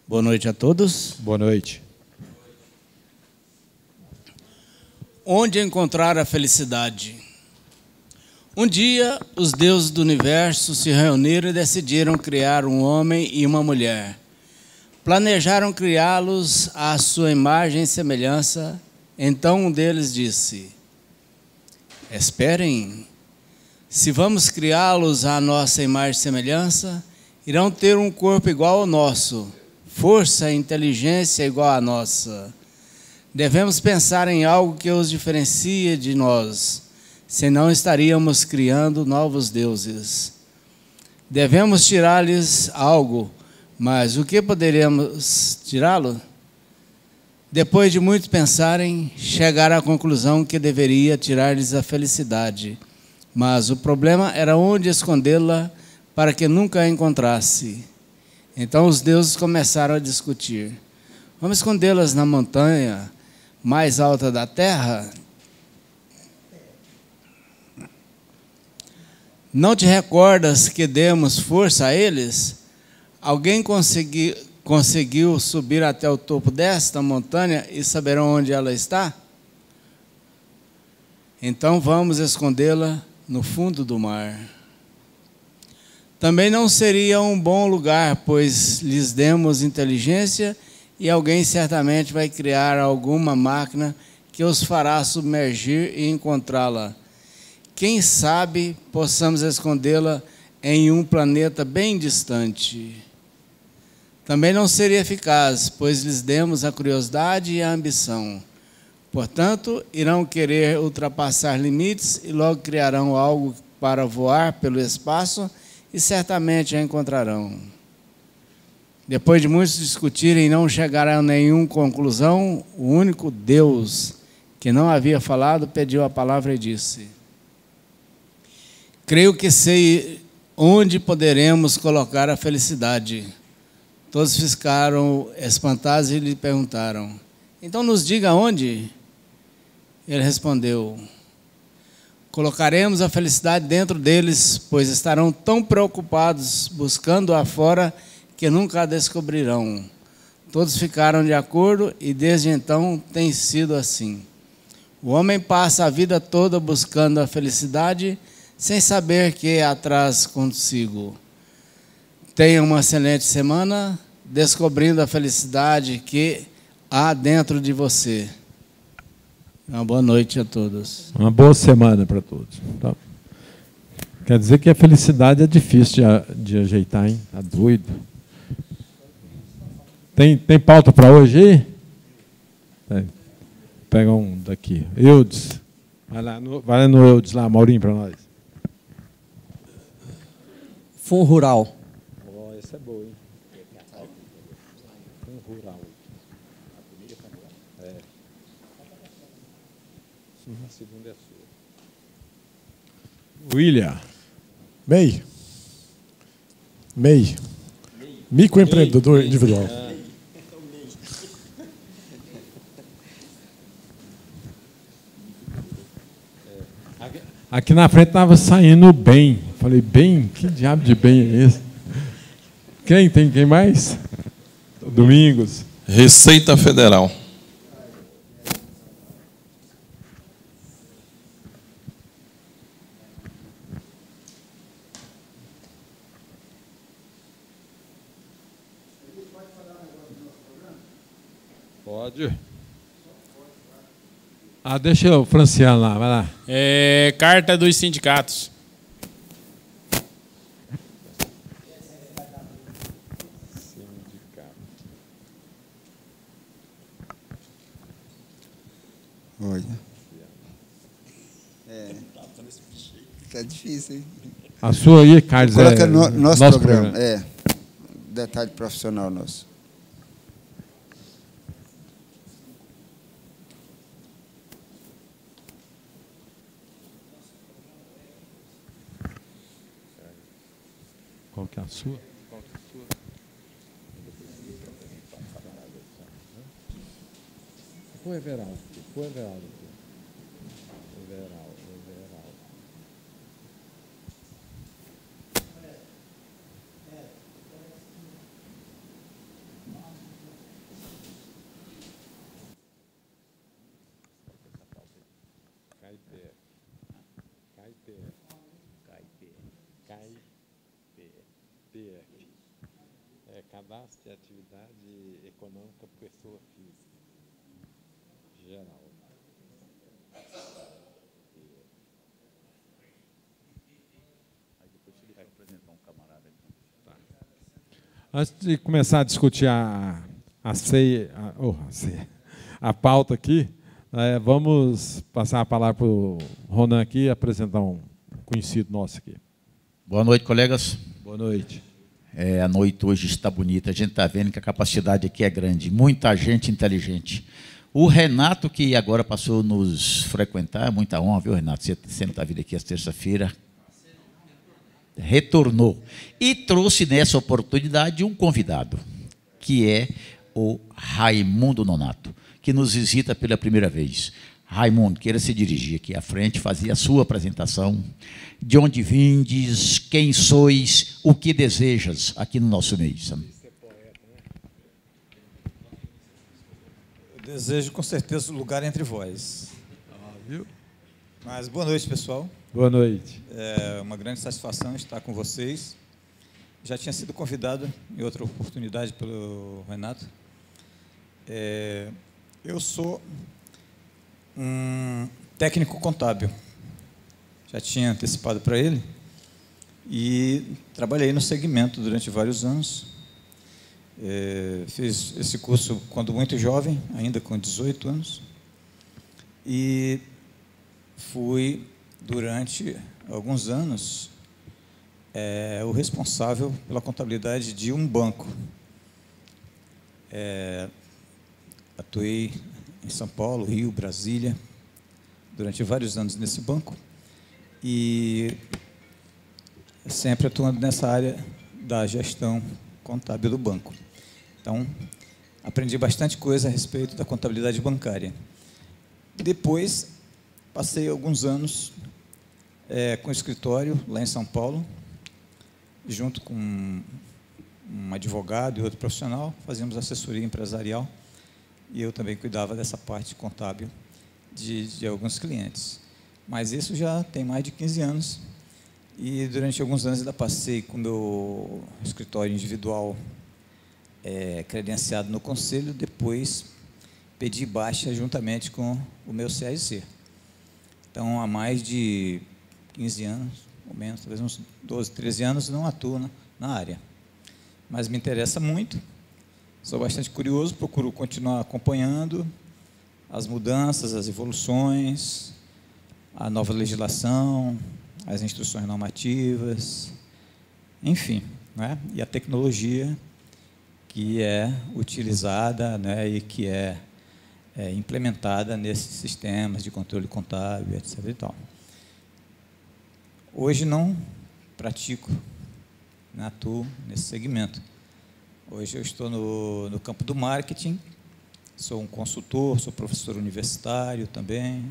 Boa noite a todos. Boa noite. Onde encontrar a felicidade? Um dia, os deuses do universo se reuniram e decidiram criar um homem e uma mulher. Planejaram criá-los à sua imagem e semelhança. Então um deles disse: esperem, se vamos criá-los à nossa imagem e semelhança, irão ter um corpo igual ao nosso, força e inteligência igual à nossa. Devemos pensar em algo que os diferencie de nós, senão estaríamos criando novos deuses. Devemos tirar-lhes algo, mas o que poderíamos tirá-lo? Depois de muito pensarem, chegaram à conclusão que deveria tirar-lhes a felicidade, mas o problema era onde escondê-la para que nunca a encontrasse. Então os deuses começaram a discutir. Vamos escondê-las na montanha mais alta da terra? Não te recordas que demos força a eles? Alguém conseguiu subir até o topo desta montanha e saberão onde ela está? Então vamos escondê-la no fundo do mar. Também não seria um bom lugar, pois lhes demos inteligência e alguém certamente vai criar alguma máquina que os fará submergir e encontrá-la. Quem sabe possamos escondê-la em um planeta bem distante. Também não seria eficaz, pois lhes demos a curiosidade e a ambição. Portanto, irão querer ultrapassar limites e logo criarão algo para voar pelo espaço e certamente a encontrarão. Depois de muitos discutirem e não chegaram a nenhuma conclusão, o único Deus que não havia falado pediu a palavra e disse: creio que sei onde poderemos colocar a felicidade. Todos ficaram espantados e lhe perguntaram: então nos diga onde? Ele respondeu: colocaremos a felicidade dentro deles, pois estarão tão preocupados buscando-a fora que nunca a descobrirão. Todos ficaram de acordo e desde então tem sido assim. O homem passa a vida toda buscando a felicidade sem saber que a traz consigo. Tenha uma excelente semana, descobrindo a felicidade que há dentro de você. Uma boa noite a todos. Uma boa semana para todos. Tá. Quer dizer que a felicidade é difícil de ajeitar, hein? Tá doido. Tem pauta para hoje aí? Pega um daqui. Eudes. Vai lá no Eudes, lá, Maurinho, para nós. Fundo rural. Oh, essa é boa, hein? Fundo rural. É. A segunda é sua. William. MEI. Microempreendedor individual. Aqui na frente estava saindo bem. Falei, bem? Que diabo de bem é esse? Quem mais? Domingos. Receita Federal. Pode. Deixa o Franciano lá, vai lá. Carta dos sindicatos. Olha. Tá difícil, hein? A sua aí, Carlos, coloca nosso programa. Detalhe profissional nosso. Qual que é a sua? Põe Everaldo. CPF. É Cadastro de Atividade Econômica Pessoa Física. Geral. Aí depois ele vai apresentar um camarada. Então. Tá. Antes de começar a discutir a pauta aqui, vamos passar a palavra para o Ronan aqui e apresentar um conhecido nosso aqui. Boa noite, colegas. Boa noite. A noite hoje está bonita. A gente está vendo que a capacidade aqui é grande. Muita gente inteligente. O Renato, que agora passou a nos frequentar, muita honra, viu, Renato? Você sempre está vindo aqui às terça-feira. Retornou. E trouxe nessa oportunidade um convidado, que é o Raimundo Nonato, que nos visita pela primeira vez. Raimundo, queira se dirigir aqui à frente, fazer a sua apresentação. De onde vindes, quem sois, o que desejas aqui no nosso meio. Eu desejo, com certeza, lugar entre vós. Viu? Mas boa noite, pessoal. Boa noite. É uma grande satisfação estar com vocês. Já tinha sido convidado em outra oportunidade pelo Renato. Eu sou um técnico contábil. Já tinha antecipado para ele e trabalhei no segmento durante vários anos. Fiz esse curso quando muito jovem, ainda com 18 anos, e fui, durante alguns anos, o responsável pela contabilidade de um banco. Atuei em São Paulo, Rio, Brasília, durante vários anos nesse banco, e sempre atuando nessa área da gestão contábil do banco. Então, aprendi bastante coisa a respeito da contabilidade bancária. Depois, passei alguns anos com escritório lá em São Paulo, junto com um advogado e outro profissional, fazíamos assessoria empresarial, e eu também cuidava dessa parte contábil de alguns clientes. Mas isso já tem mais de 15 anos, e durante alguns anos ainda passei com o meu escritório individual credenciado no conselho, depois pedi baixa juntamente com o meu CAIC. Então, há mais de 15 anos, ou menos, talvez uns 12, 13 anos, não atuo na área. Mas me interessa muito, sou bastante curioso, procuro continuar acompanhando as mudanças, as evoluções, a nova legislação, as instruções normativas, enfim, né? E a tecnologia que é utilizada, né, e que é implementada nesses sistemas de controle contábil, etc. e tal. Hoje não pratico, não atuo nesse segmento. Hoje eu estou no campo do marketing, sou um consultor, sou professor universitário também,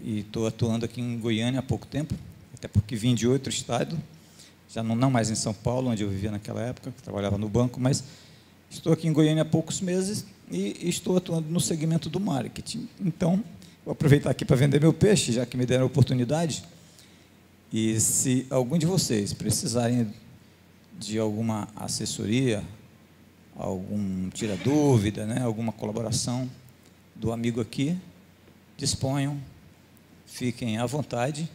e estou atuando aqui em Goiânia há pouco tempo, até porque vim de outro estado, já não mais em São Paulo, onde eu vivia naquela época, que trabalhava no banco, mas estou aqui em Goiânia há poucos meses e estou atuando no segmento do marketing. Então, vou aproveitar aqui para vender meu peixe, já que me deram a oportunidade. E se algum de vocês precisarem de alguma assessoria, algum tira-dúvida, né, alguma colaboração do amigo aqui, disponham, fiquem à vontade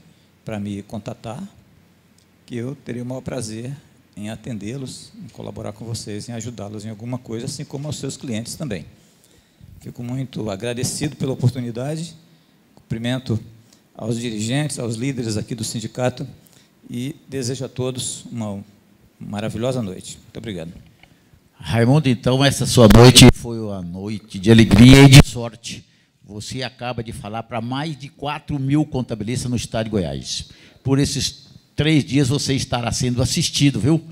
para me contatar, que eu terei o maior prazer em atendê-los, em colaborar com vocês, em ajudá-los em alguma coisa, assim como aos seus clientes também. Fico muito agradecido pela oportunidade, cumprimento aos dirigentes, aos líderes aqui do sindicato e desejo a todos uma maravilhosa noite. Muito obrigado. Raimundo, então, essa sua noite foi uma noite de alegria e de sorte. Você acaba de falar para mais de 4.000 contabilistas no estado de Goiás. Por esses 3 dias você estará sendo assistido, viu?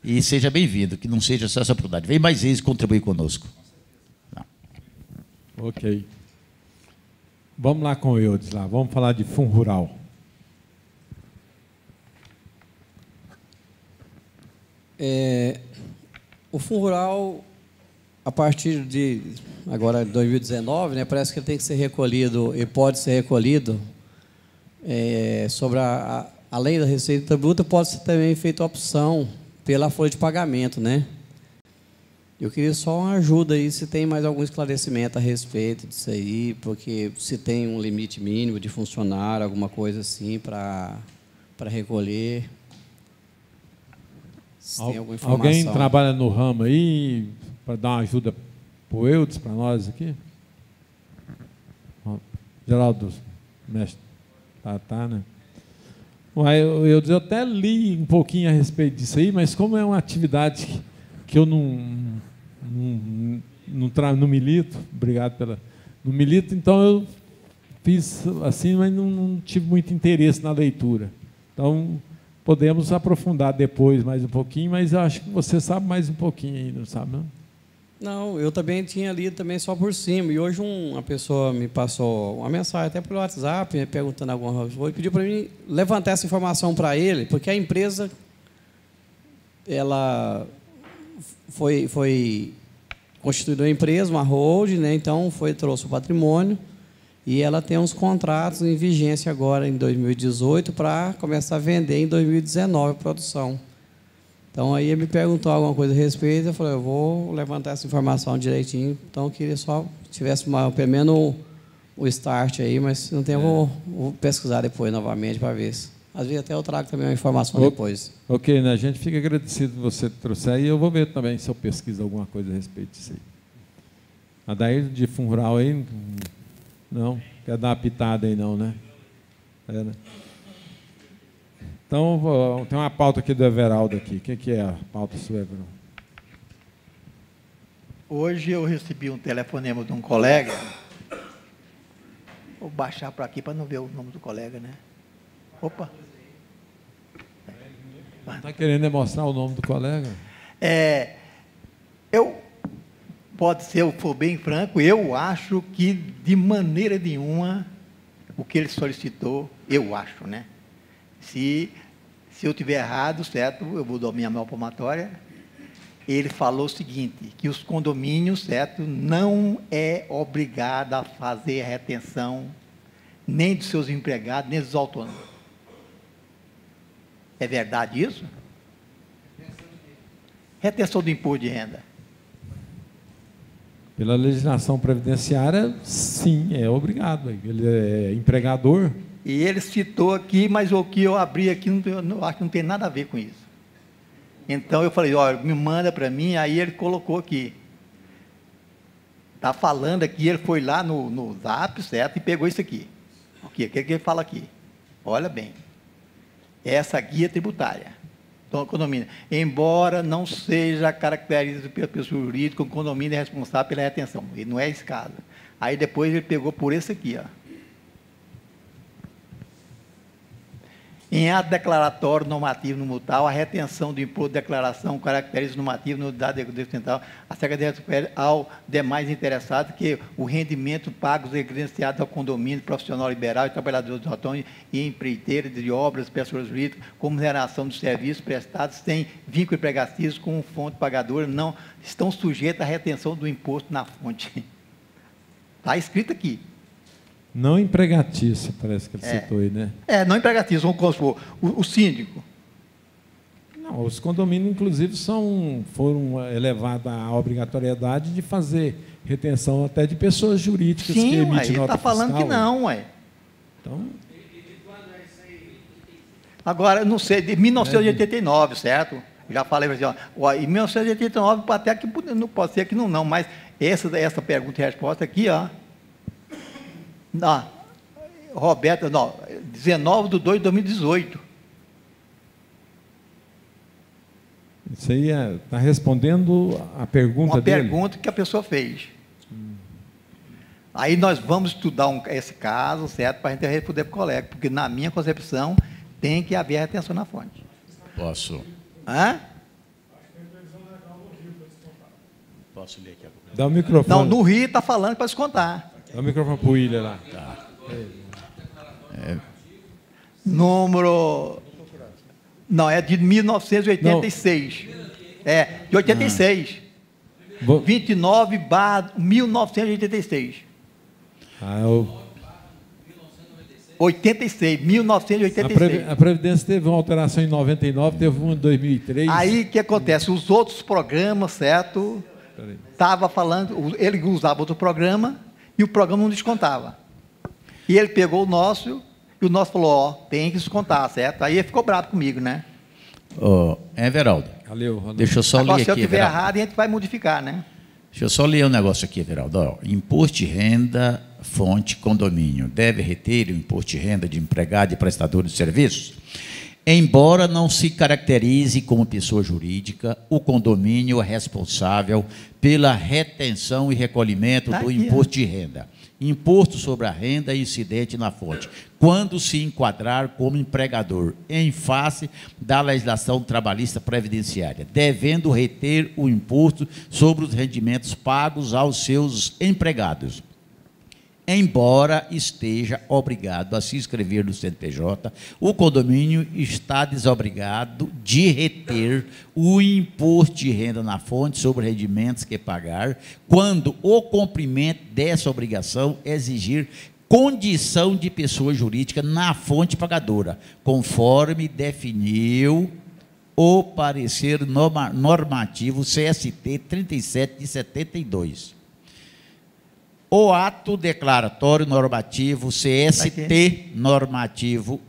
E seja bem-vindo, que não seja só essa oportunidade. Vem mais vezes contribuir conosco. Tá. Ok. Vamos lá com o Eudes, lá. Vamos falar de Fundo Rural. O Fundo Rural, a partir de agora 2019, né, parece que ele tem que ser recolhido e pode ser recolhido sobre além da receita bruta, pode ser também feita a opção pela folha de pagamento, né? Eu queria só uma ajuda aí, se tem mais algum esclarecimento a respeito disso aí, porque se tem um limite mínimo de funcionário, alguma coisa assim, para recolher. Se tem alguma informação. Alguém trabalha no ramo aí para dar uma ajuda para o Eudes, para nós aqui? Geraldo, mestre, tá, né? Eu até li um pouquinho a respeito disso aí, mas como é uma atividade que eu não milito, obrigado pela... Não milito, então eu fiz assim, mas não tive muito interesse na leitura. Então, podemos aprofundar depois mais um pouquinho, mas eu acho que você sabe mais um pouquinho ainda, não sabe, não? Não, eu também tinha lido também só por cima. E hoje uma pessoa me passou uma mensagem até pelo WhatsApp, me perguntando alguma coisa, e pediu para mim levantar essa informação para ele, porque a empresa ela foi constituída uma empresa, uma holding, né? Então trouxe o patrimônio e ela tem uns contratos em vigência agora em 2018 para começar a vender em 2019 a produção. Então, aí ele me perguntou alguma coisa a respeito, eu falei, eu vou levantar essa informação direitinho, então eu queria só que tivesse pelo menos o start aí, mas se não tem, eu vou pesquisar depois novamente para ver se... Às vezes até eu trago também uma informação depois. Ok, né? A gente fica agradecido de você trouxer aí, eu vou ver também se eu pesquiso alguma coisa a respeito disso aí. A daí de fundo rural aí, não, quer dar uma pitada aí não, né? Né? Então, tem uma pauta aqui do Everaldo aqui. O que é a pauta sua, Everaldo? Hoje eu recebi um telefonema de um colega. Vou baixar para aqui para não ver o nome do colega, né? Opa! Está querendo demonstrar o nome do colega? Pode ser, eu for bem franco, eu acho que de maneira nenhuma o que ele solicitou, eu acho, né? Se eu tiver errado, certo, eu vou dar minha mão palmatória. Ele falou o seguinte, que os condomínios, certo, não é obrigado a fazer a retenção nem dos seus empregados, nem dos autônomos. É verdade isso? Retenção do imposto de renda. Pela legislação previdenciária, sim, é obrigado. Ele é empregador. E ele citou aqui, mas o que eu abri aqui, acho que não tem nada a ver com isso. Então, eu falei, olha, me manda para mim, aí ele colocou aqui. Está falando aqui, ele foi lá no Zap, certo, e pegou isso aqui. O que ele fala aqui? Olha bem, essa guia tributária, condomínio, embora não seja caracterizado pela pessoa jurídica, o condomínio é responsável pela retenção. Ele não é esse caso. Aí depois ele pegou por esse aqui, ó. Em ato declaratório normativo no mutal, a retenção do imposto de declaração caracteriza normativo na unidade de central, a Secretaria refere ao demais interessados que o rendimento pago e credenciado ao condomínio profissional liberal e trabalhadores autônomos e empreiteiros de obras, pessoas jurídicas, como remuneração dos serviços prestados sem vínculo empregatício com fonte pagadora, não estão sujeitos à retenção do imposto na fonte. Está escrito aqui. Não empregatício, parece que ele citou aí, né? Não empregatício, vamos supor, o síndico. Não, os condomínios, inclusive, foram elevados à obrigatoriedade de fazer retenção até de pessoas jurídicas que emitem nota fiscal. Sim, ele está falando que não, ué. Então... Agora, não sei, de 1989, certo? Já falei assim, ó, em 1989, até que não pode ser que não, mas essa pergunta e resposta aqui, ó. Roberto, 19/2/2018. Isso aí está respondendo a pergunta dele? Uma pergunta que a pessoa fez. Aí nós vamos estudar esse caso, certo, para a gente responder para o colega, porque na minha concepção tem que haver retenção na fonte. Posso? Hã? Posso ler aqui agora? Dá o microfone. Não, no Rio está falando para descontar. Dá o microfone para o William lá. Tá. Número... Não, é de 1986. Não. De 86. 29/1986. 86, 1986. A Previdência teve uma alteração em 99, teve uma em 2003. Aí o que acontece? Os outros programas, certo? Estava falando, ele usava outro programa e o programa não descontava. E ele pegou o nosso e o nosso falou, ó, tem que descontar, certo? Aí ele ficou bravo comigo, né? Everaldo, Valeu. deixa eu só Agora, ler se eu aqui, estiver Everaldo. errado, a gente vai modificar, né? Deixa eu só ler um negócio aqui, Everaldo. Ó, imposto de renda, fonte, condomínio. Deve reter o imposto de renda de empregado e prestador de serviços? Embora não se caracterize como pessoa jurídica, o condomínio é responsável pela retenção e recolhimento do imposto de renda. Imposto sobre a renda incidente na fonte, quando se enquadrar como empregador, em face da legislação trabalhista previdenciária, devendo reter o imposto sobre os rendimentos pagos aos seus empregados. Embora esteja obrigado a se inscrever no CNPJ, o condomínio está desobrigado de reter o imposto de renda na fonte sobre rendimentos que pagar, quando o cumprimento dessa obrigação exigir condição de pessoa jurídica na fonte pagadora, conforme definiu o parecer normativo CST 37 de 72. O ato declaratório normativo CST normativo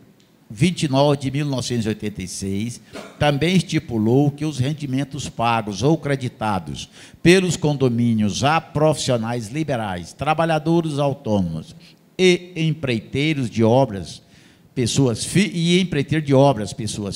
29 de 1986 também estipulou que os rendimentos pagos ou creditados pelos condomínios a profissionais liberais, trabalhadores autônomos e empreiteiros de obras, pessoas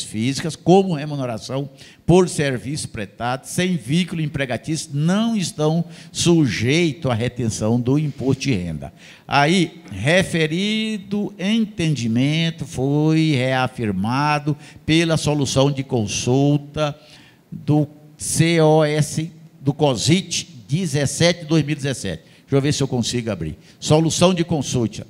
físicas, como remuneração por serviço prestado, sem vínculo empregatício, não estão sujeitos à retenção do imposto de renda. Aí, referido entendimento foi reafirmado pela solução de consulta do COSIT 17 de 2017. Deixa eu ver se eu consigo abrir. Solução de consulta.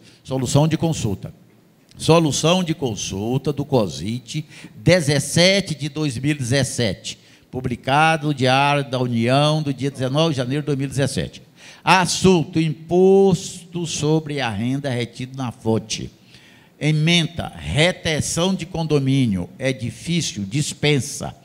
Solução de consulta do COSIT, 17 de 2017, publicado no Diário da União, do dia 19 de janeiro de 2017. Assunto: imposto sobre a renda retido na fonte. Ementa: retenção de condomínio, edifício, dispensa.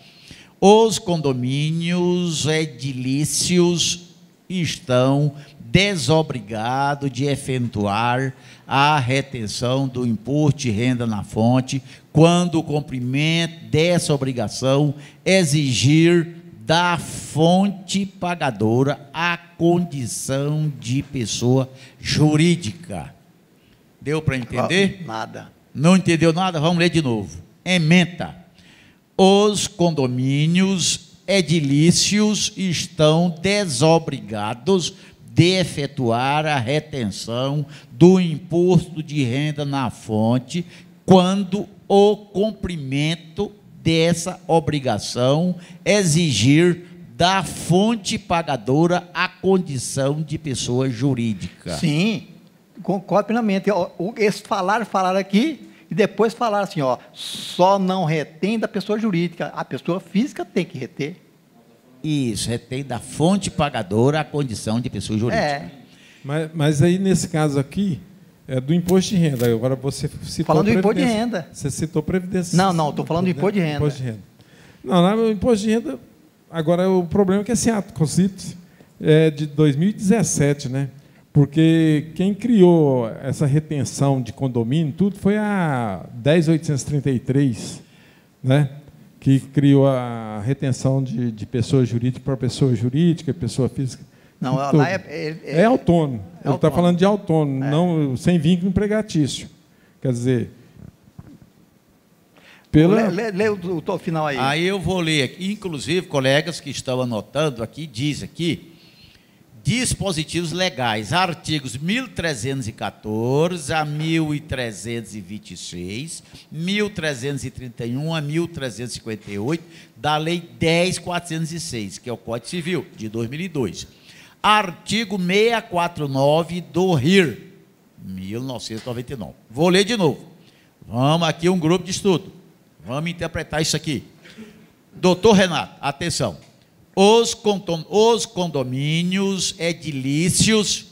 Os condomínios edilícios estão desobrigados de efetuar a retenção do imposto de renda na fonte, quando o cumprimento dessa obrigação exigir da fonte pagadora a condição de pessoa jurídica. Deu para entender? Nada. Não entendeu nada? Vamos ler de novo. Ementa: os condomínios edilícios estão desobrigados de efetuar a retenção do imposto de renda na fonte, quando o cumprimento dessa obrigação exigir da fonte pagadora a condição de pessoa jurídica. Sim, concordo plenamente. Eles falaram aqui e depois falaram assim, ó, só não retém da pessoa jurídica, a pessoa física tem que reter. Isso, retém da fonte pagadora a condição de pessoa jurídica. É. Mas aí, nesse caso aqui, é do imposto de renda. Agora você citou falando do imposto de renda. Você citou Previdência. Não, estou falando do imposto de renda. Imposto de renda. Não, o imposto de renda, agora o problema é que esse ato COSIT é de 2017, né? Porque quem criou essa retenção de condomínio, tudo foi a 10.833, né? Que criou a retenção de pessoa jurídica para pessoa jurídica, pessoa física. Não, lá é autônomo. Ele está falando de autônomo, não sem vínculo empregatício. Quer dizer, lê o final aí. Aí eu vou ler aqui. Inclusive, colegas que estão anotando aqui, diz aqui, dispositivos legais, artigos 1314 a 1326, 1331 a 1358 da Lei 10.406, que é o Código Civil, de 2002. Artigo 649 do RIR, 1999. Vou ler de novo. Vamos aqui, um grupo de estudo. Vamos interpretar isso aqui. Doutor Renato, atenção. Os condomínios edilícios, o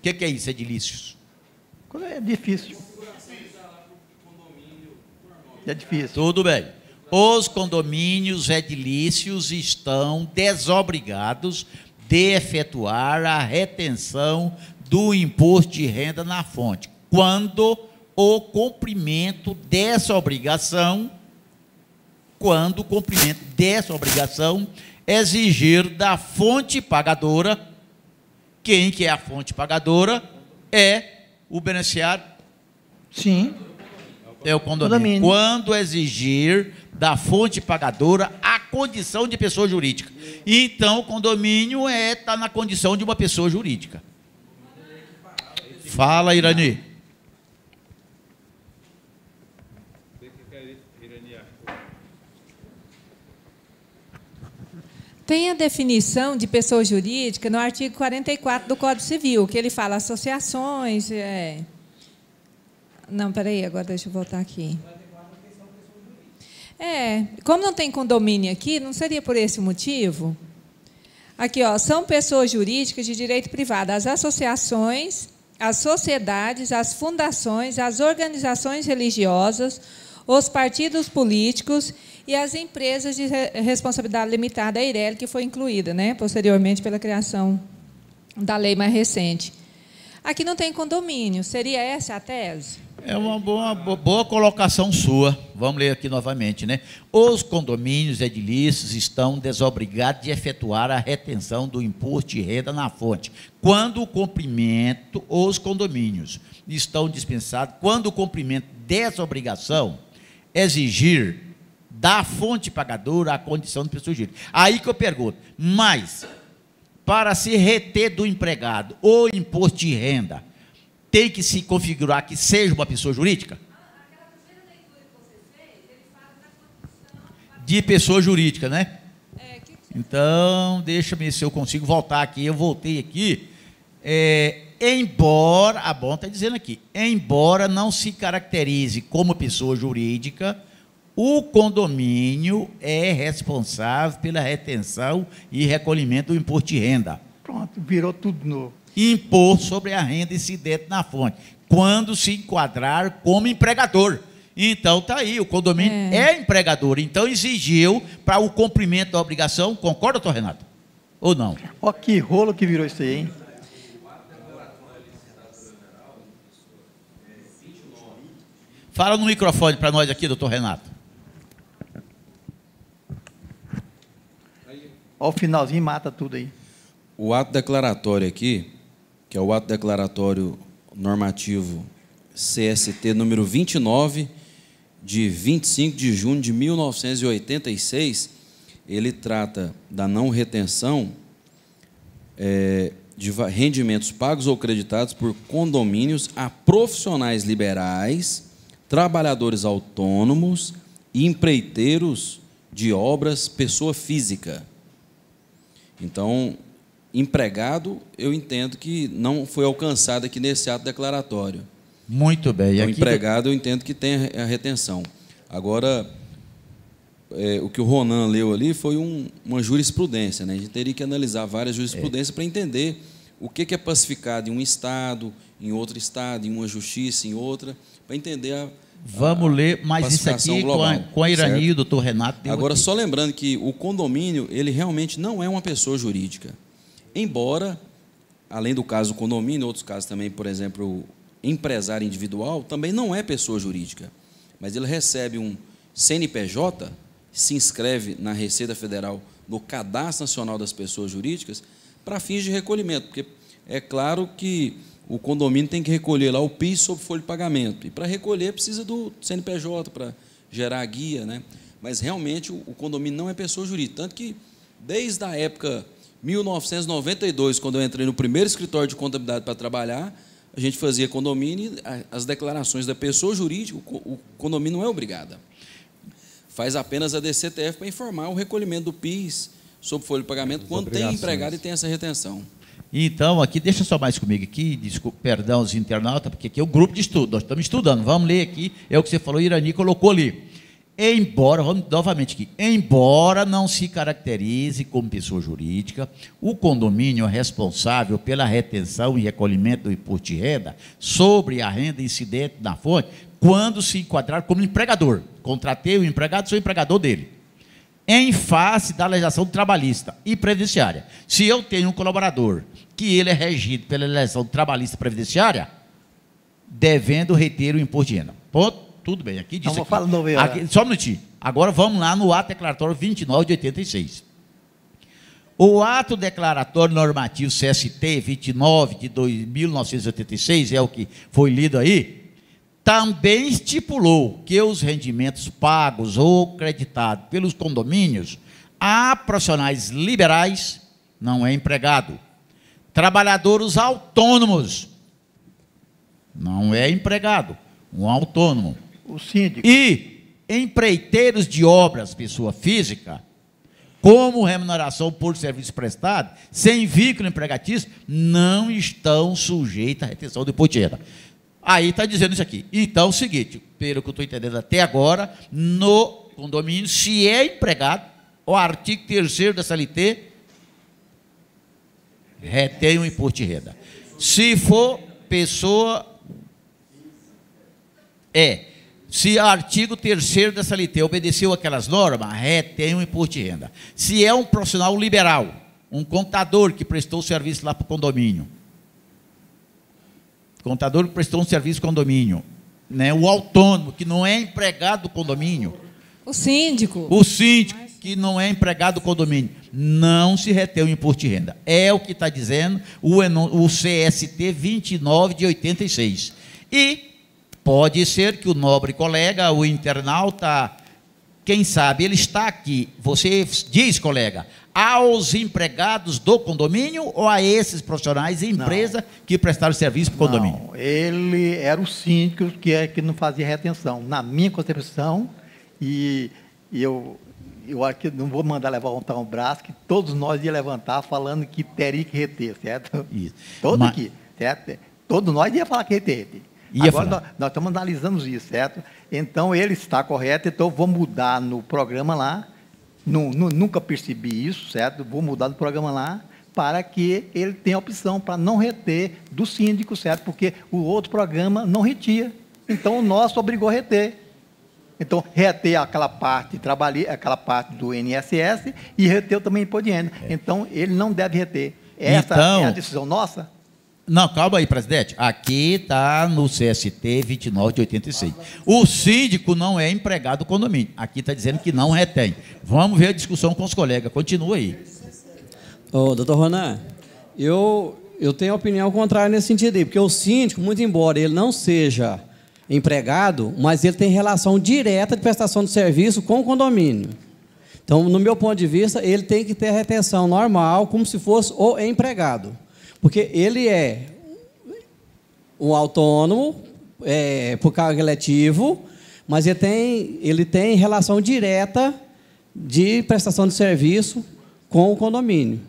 que é isso, edilícios? É difícil. É difícil. Tudo bem. Os condomínios edilícios estão desobrigados de efetuar a retenção do imposto de renda na fonte, quando o cumprimento dessa obrigação, exigir da fonte pagadora. Quem que é a fonte pagadora? É o beneficiário. Sim. É o condomínio. Quando exigir da fonte pagadora a condição de pessoa jurídica. Então, o condomínio está na condição de uma pessoa jurídica. Fala, Irani. Tem a definição de pessoa jurídica no artigo 44 do Código Civil, que ele fala associações. Não, peraí, agora deixa eu voltar aqui. Como não tem condomínio aqui, não seria por esse motivo? Aqui, ó, são pessoas jurídicas de direito privado, as associações, as sociedades, as fundações, as organizações religiosas, os partidos políticos e as empresas de responsabilidade limitada, a EIRELI, que foi incluída, né, posteriormente pela criação da lei mais recente. Aqui não tem condomínio, seria essa a tese? É uma boa colocação sua. Vamos ler aqui novamente, né? Os condomínios edilícios estão desobrigados de efetuar a retenção do imposto de renda na fonte, quando o cumprimento, os condomínios estão dispensados, quando o cumprimento dessa obrigação exigir da fonte pagadora a condição de pessoa jurídica. Aí que eu pergunto, mas para se reter do empregado o imposto de renda, tem que se configurar que seja uma pessoa jurídica? De pessoa jurídica, né? Então, deixa-me se eu consigo voltar aqui. Eu voltei aqui. Embora, a BON está dizendo aqui, embora não se caracterize como pessoa jurídica, o condomínio é responsável pela retenção e recolhimento do imposto de renda. Pronto, virou tudo novo. Impor sobre a renda incidente na fonte, quando se enquadrar como empregador. Então, está aí, o condomínio é empregador, então exigiu para o cumprimento da obrigação, concorda, doutor Renato? Ou não? Ó, que rolo que virou isso aí, hein? Fala no microfone para nós aqui, doutor Renato. Ó, o finalzinho mata tudo aí. O ato declaratório aqui, que é o ato declaratório normativo CST número 29, de 25 de junho de 1986, ele trata da não retenção de rendimentos pagos ou creditados por condomínios a profissionais liberais, trabalhadores autônomos e empreiteiros de obras, pessoa física. Então, empregado, eu entendo que não foi alcançado aqui nesse ato declaratório. Muito bem. Então, empregado, eu entendo que tem a retenção. Agora, o que o Ronan leu ali foi uma jurisprudência, né? A gente teria que analisar várias jurisprudências para entender o que é pacificado em um estado, em outro estado, em uma justiça, em outra, para entender a Vamos ler mais isso aqui global, com a Irani e o doutor Renato. Agora, só lembrando que o condomínio, ele realmente não é uma pessoa jurídica. Embora, além do caso do condomínio, outros casos também, por exemplo, o empresário individual, também não é pessoa jurídica. Mas ele recebe um CNPJ, se inscreve na Receita Federal, no Cadastro Nacional das Pessoas Jurídicas, para fins de recolhimento, porque é claro que o condomínio tem que recolher lá o PIS sob folha de pagamento. E para recolher precisa do CNPJ para gerar a guia, né? Mas realmente o condomínio não é pessoa jurídica. Tanto que, desde a época 1992, quando eu entrei no primeiro escritório de contabilidade para trabalhar, a gente fazia condomínio e as declarações da pessoa jurídica, o condomínio não é obrigada. Faz apenas a DCTF para informar o recolhimento do PIS sob folha de pagamento quando tem empregado e tem essa retenção. Então, aqui, deixa só mais comigo aqui, desculpa, perdão os internautas, porque aqui é o grupo de estudo, nós estamos estudando, vamos ler aqui, é o que você falou, Irani colocou ali. embora, vamos novamente aqui, embora não se caracterize como pessoa jurídica, o condomínio é responsável pela retenção e recolhimento do imposto de renda sobre a renda incidente na fonte, quando se enquadrar como empregador. Contratei o empregado, sou empregador dele. Em face da legislação trabalhista e previdenciária. Se eu tenho um colaborador que ele é regido pela legislação trabalhista e previdenciária, devendo reter o imposto de renda. Ponto. Tudo bem, aqui diz aqui. Aqui, só um minutinho. Agora vamos lá no ato declaratório 29 de 86. O ato declaratório normativo CST 29 de 1986, é o que foi lido aí, também estipulou que os rendimentos pagos ou creditados pelos condomínios a profissionais liberais, não é empregado, trabalhadores autônomos, não é empregado, um autônomo, o síndico, e empreiteiros de obras, pessoa física, como remuneração por serviço prestado, sem vínculo empregatício, não estão sujeitos à retenção de imposto de renda. Aí está dizendo isso aqui. Então, é o seguinte, pelo que eu estou entendendo até agora, no condomínio, se é empregado, o artigo 3º da CLT retém o imposto de renda. Se for pessoa... Se o artigo 3º da CLT obedeceu aquelas normas, retém o imposto de renda. Se é um profissional liberal, um contador que prestou serviço lá para o condomínio, contador que prestou um serviço no condomínio, né? O autônomo, que não é empregado do condomínio, o síndico, que não é empregado do condomínio, não se retém o imposto de renda. É o que está dizendo o CST 29 de 86. E pode ser que o nobre colega, o internauta, quem sabe, ele está aqui. Você diz, colega, aos empregados do condomínio ou a esses profissionais e empresa que prestaram serviço para o condomínio? Não, ele era o síndico que não fazia retenção. Na minha concepção, e eu aqui não vou mandar levantar um braço, que todos nós ia levantar falando que teria que reter, certo? Isso. Todos aqui, certo? Todos nós ia falar que reter. Agora nós estamos analisando isso, certo? Então, ele está correto, então vou mudar no programa lá, nunca percebi isso, certo? Vou mudar no programa lá, para que ele tenha opção para não reter do síndico, certo? Porque o outro programa não retia, então o nosso obrigou a reter. Então, reter aquela parte do INSS e reteu também imposto de renda. Então, ele não deve reter. Essa é a decisão nossa? Não, calma aí, presidente. Aqui está no CST 29 de 86. O síndico não é empregado do condomínio. Aqui está dizendo que não retém. Vamos ver a discussão com os colegas. Continua aí. Doutor Ronan, eu tenho opinião contrária nesse sentido aí, porque o síndico, muito embora ele não seja empregado, mas ele tem relação direta de prestação de serviço com o condomínio. Então, no meu ponto de vista, ele tem que ter a retenção normal, como se fosse o empregado. Porque ele é um autônomo, por cargo eletivo, mas ele tem relação direta de prestação de serviço com o condomínio.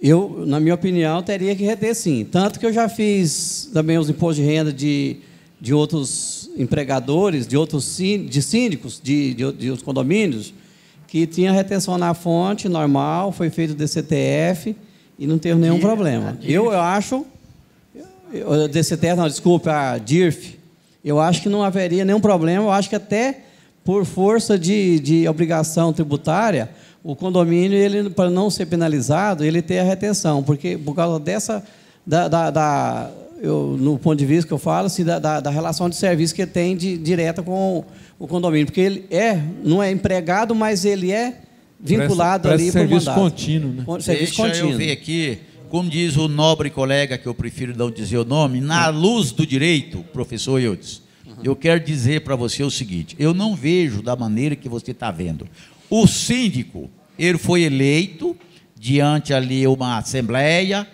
Eu, na minha opinião, teria que reter sim. Tanto que eu já fiz também os impostos de renda de outros empregadores, de síndicos, de outros condomínios, que tinha retenção na fonte normal, foi feito o DCTF, e não teve nenhum problema. Eu acho... DCTF, não, desculpe, a DIRF. Eu acho que não haveria nenhum problema. Eu acho que até por força de obrigação tributária, o condomínio, ele, para não ser penalizado, ele tem a retenção. Porque, por causa dessa... no ponto de vista que eu falo, assim, da relação de serviço que ele tem direta com o condomínio. Porque ele não é empregado, mas ele é vinculado ali para o mandato. Serviço contínuo, né? Deixa eu ver aqui, como diz o nobre colega, que eu prefiro não dizer o nome, na luz do direito, professor Eudes, eu quero dizer para você o seguinte, eu não vejo da maneira que você está vendo. O síndico, ele foi eleito diante ali uma assembleia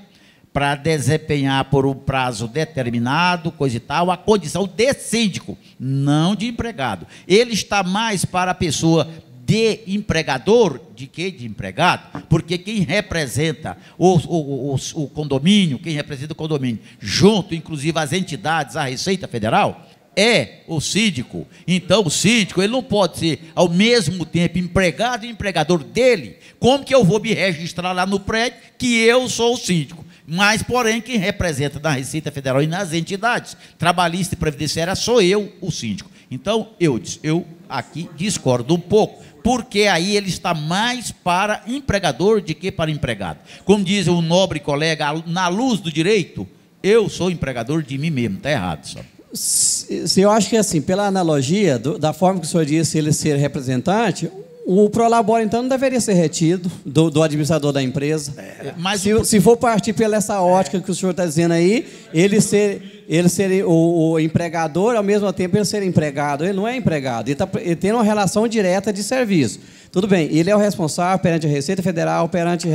para desempenhar por um prazo determinado, coisa e tal, a condição de síndico, não de empregado. Ele está mais para a pessoa de empregador, de que de empregado, porque quem representa o condomínio, quem representa o condomínio, junto, inclusive, as entidades, a Receita Federal, é o síndico. Então, o síndico ele não pode ser, ao mesmo tempo, empregado e empregador dele. Como que eu vou me registrar lá no prédio que eu sou o síndico? Mas, porém, quem representa na Receita Federal e nas entidades trabalhista e previdenciária sou eu, o síndico. Então, eu aqui discordo um pouco, porque aí ele está mais para empregador do que para empregado. Como diz o nobre colega, na luz do direito, eu sou empregador de mim mesmo. Está errado, só. Se eu acho que, assim, pela analogia, da forma que o senhor disse ele ser representante, o Prolabore, então, não deveria ser retido do administrador da empresa. Mas se for partir pela essa ótica que o senhor está dizendo aí, ele ser o empregador, ao mesmo tempo ele ser empregado. Ele não é empregado, ele tem uma relação direta de serviço. Tudo bem, ele é o responsável perante a Receita Federal, perante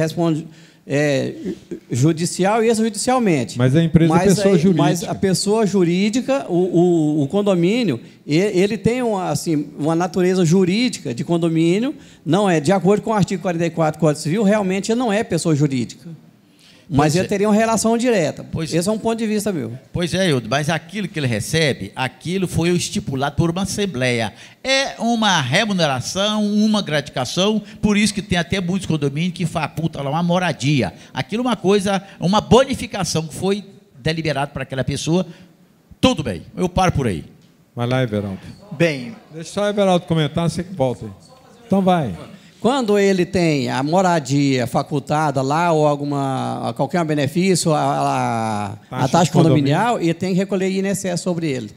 judicial e extrajudicialmente. Mas a empresa é pessoa jurídica. Mas a pessoa jurídica, o condomínio, ele tem uma natureza jurídica de condomínio, não é, de acordo com o artigo 44 do Código Civil, realmente ele não é pessoa jurídica. Mas ele teria uma relação direta. Esse é um ponto de vista meu. Pois é, Hildo, mas aquilo que ele recebe, aquilo foi estipulado por uma assembleia. É uma remuneração, uma gratificação, por isso que tem até muitos condomínios que facultam lá uma moradia. Aquilo é uma coisa, uma bonificação que foi deliberado para aquela pessoa. Tudo bem, eu paro por aí. Vai lá, Everaldo. Bem. Deixa só o Everaldo comentar, você que volta aí. Então vai. Quando ele tem a moradia facultada lá ou qualquer benefício, a taxa condominial, ele tem que recolher INSS sobre ele.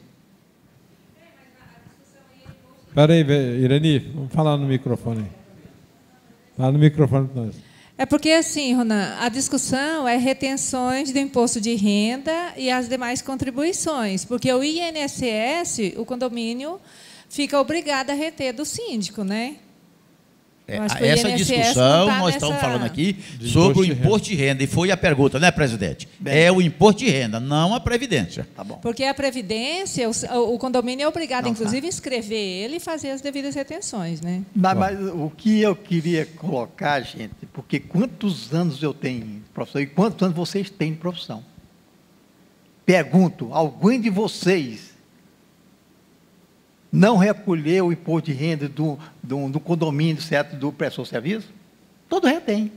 Espera aí, Irani, vamos falar no microfone. Fala no microfone para nós. É porque, assim, Ronan, a discussão é retenções do imposto de renda e as demais contribuições, porque o INSS, o condomínio, fica obrigado a reter do síndico, né? Essa discussão, nós estamos falando aqui sobre o imposto de renda, e foi a pergunta, né, presidente? É o imposto de renda, não a Previdência. Tá bom. Porque a Previdência, o condomínio é obrigado, inclusive, a inscrever ele e fazer as devidas retenções, né? Mas o que eu queria colocar, gente, porque quantos anos eu tenho de profissão e quantos anos vocês têm de profissão? Pergunto, alguém de vocês não recolher o imposto de renda do condomínio, certo, do prestou serviço? Todo retém.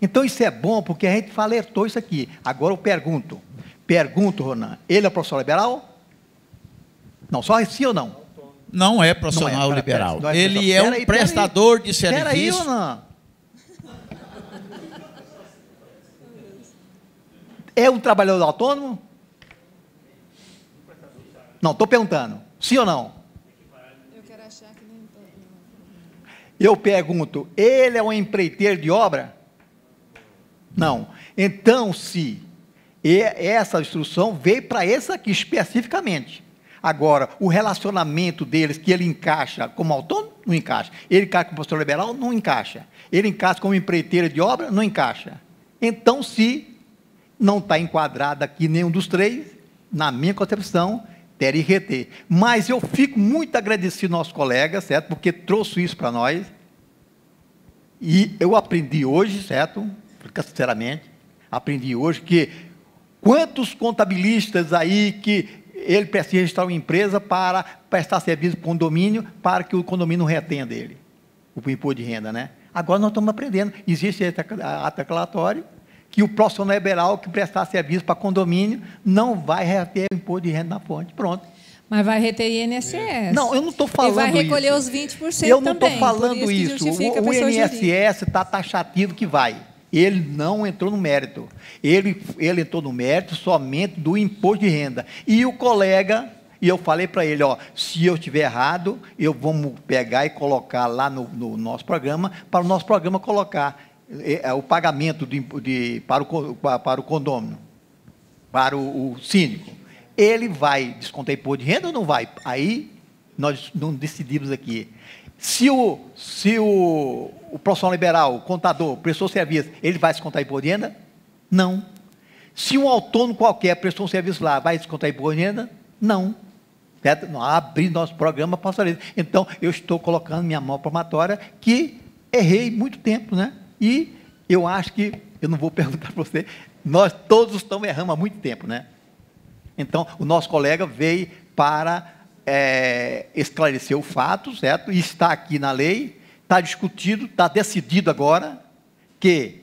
Então, isso é bom, porque a gente alertou isso aqui. Agora eu pergunto, Ronan, ele é profissional liberal? Não, só sim ou não? Não é profissional liberal. Ele é um prestador de serviço. Espera aí, Ronan. É um trabalhador autônomo? Não, estou perguntando. Sim ou não? Eu quero achar que nem todo. Eu pergunto, ele é um empreiteiro de obra? Não. Então, se essa instrução veio para esse aqui especificamente. Agora, o relacionamento deles, que ele encaixa como autônomo, não encaixa. Ele encaixa como professor liberal, não encaixa. Ele encaixa como empreiteiro de obra, não encaixa. Então, se não está enquadrado aqui nenhum dos três, na minha concepção, teria que reter. Mas eu fico muito agradecido aos colegas, certo? Porque trouxe isso para nós. E eu aprendi hoje, certo? Porque, sinceramente, aprendi hoje que quantos contabilistas aí que ele precisa registrar uma empresa para prestar serviço para o condomínio, para que o condomínio não retenha dele o imposto de renda, né? Agora nós estamos aprendendo. Existe ato declaratório que o profissional liberal que prestar serviço para condomínio não vai reter o imposto de renda na fonte. Pronto. Mas vai reter INSS. Não, eu não estou falando isso. E vai recolher os 20% eu não estou também, falando isso. O INSS está taxativo que vai. Ele não entrou no mérito. Ele entrou no mérito somente do imposto de renda. E o colega, e eu falei para ele, ó, se eu estiver errado, vamos pegar e colocar lá no nosso programa, para o nosso programa colocar o pagamento para o condômino, para o síndico. Ele vai descontar imposto de renda ou não vai? Aí nós não decidimos aqui. Se o profissional liberal, o contador, prestou serviço, ele vai descontar imposto de renda? Não. Se um autônomo qualquer prestou um serviço lá, vai descontar imposto de renda? Não. Certo? Abrir nosso programa para fazer isso. Então, eu estou colocando minha mão probatória que errei muito tempo, né? E eu acho que, eu não vou perguntar para você, nós todos estamos errando há muito tempo, né? Então, o nosso colega veio para esclarecer o fato, certo? E está aqui na lei, está discutido, está decidido agora que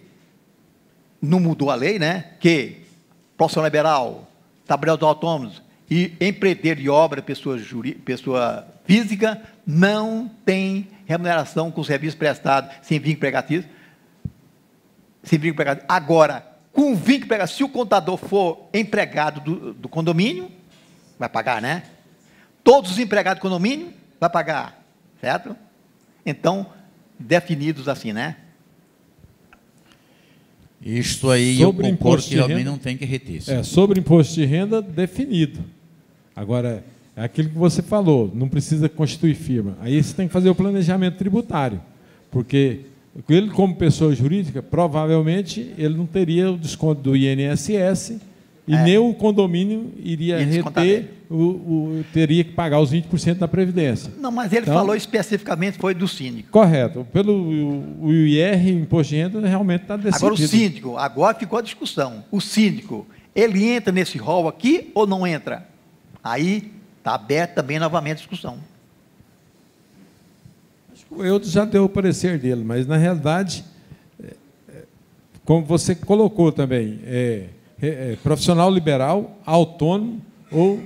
não mudou a lei, né? Que profissional liberal, trabalhadores autônomos e empreiteiro de obra, pessoa física, não tem remuneração com serviço prestado sem vínculo empregatício. Agora, com vínculo empregatício, se o contador for empregado do condomínio, vai pagar, né? Todos os empregados do condomínio vai pagar, certo? Então, definidos assim, né? Isto aí eu concordo que realmente não tem que reter. Sobre imposto de renda, definido. Agora, é aquilo que você falou, não precisa constituir firma. Aí você tem que fazer o planejamento tributário, porque ele, como pessoa jurídica, provavelmente ele não teria o desconto do INSS e nem o condomínio iria reter, teria que pagar os 20% da Previdência. Não, mas ele falou especificamente, foi do síndico. Correto. Pelo o IR, o imposto de renda, realmente está decidido. Agora o síndico, agora ficou a discussão. O síndico, ele entra nesse rol aqui ou não entra? Aí está aberta também novamente a discussão. O Eudes já deu o parecer dele, mas, na realidade, como você colocou também, profissional liberal, autônomo ou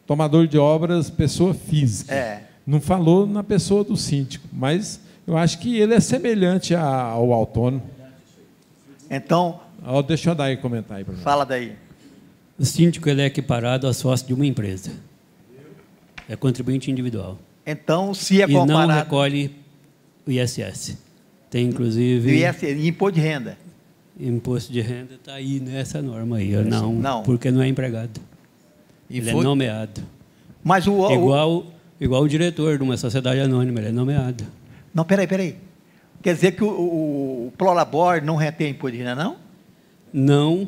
tomador de obras, pessoa física. Não falou na pessoa do síndico, mas eu acho que ele é semelhante ao autônomo. Então... Deixa eu dar aí comentar aí para mim. Fala daí. O síndico ele é equiparado a sócio de uma empresa. É contribuinte individual. Então, se é comparado... E não recolhe o ISS. Tem, inclusive... ISS, imposto de renda. Imposto de renda está aí nessa norma aí. Não, porque não é empregado. Ele é nomeado. Mas igual o diretor de uma sociedade anônima, ele é nomeado. Não, peraí. Quer dizer que o Prolabor não retém imposto de renda, não? Não,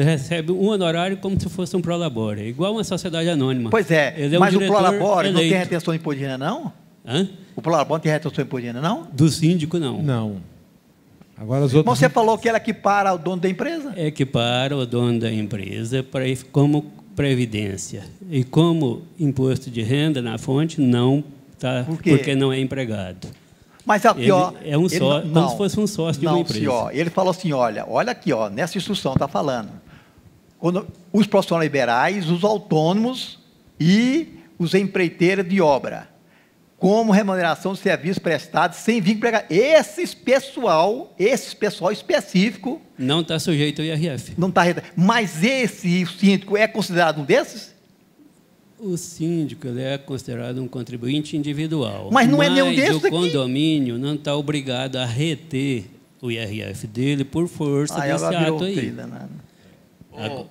recebe um honorário como se fosse um Prolabor. É igual uma sociedade anônima. Pois é, mas o Prolabor não tem retenção de imposto de renda, não? Hã? O Prolabor não tem retenção de imposto de renda, não? Do síndico, não. Não. Agora, os outros... Mas você falou que ela equipara o dono da empresa? Equipara o dono da empresa como previdência. E como imposto de renda na fonte, não está, porque não é empregado. Mas aqui, é um sócio, como se fosse um sócio de uma empresa. Senhor, ele falou assim, olha aqui, nessa instrução está falando. Quando os profissionais liberais, os autônomos e os empreiteiros de obra, como remuneração de serviços prestados sem vínculo empregatício. Esse pessoal específico... Não está sujeito ao IRF. Não está. Mas esse síndico é considerado um desses? O síndico ele é considerado um contribuinte individual. Mas não é nenhum desses aqui? O condomínio não está obrigado a reter o IRF dele por força desse ato aí.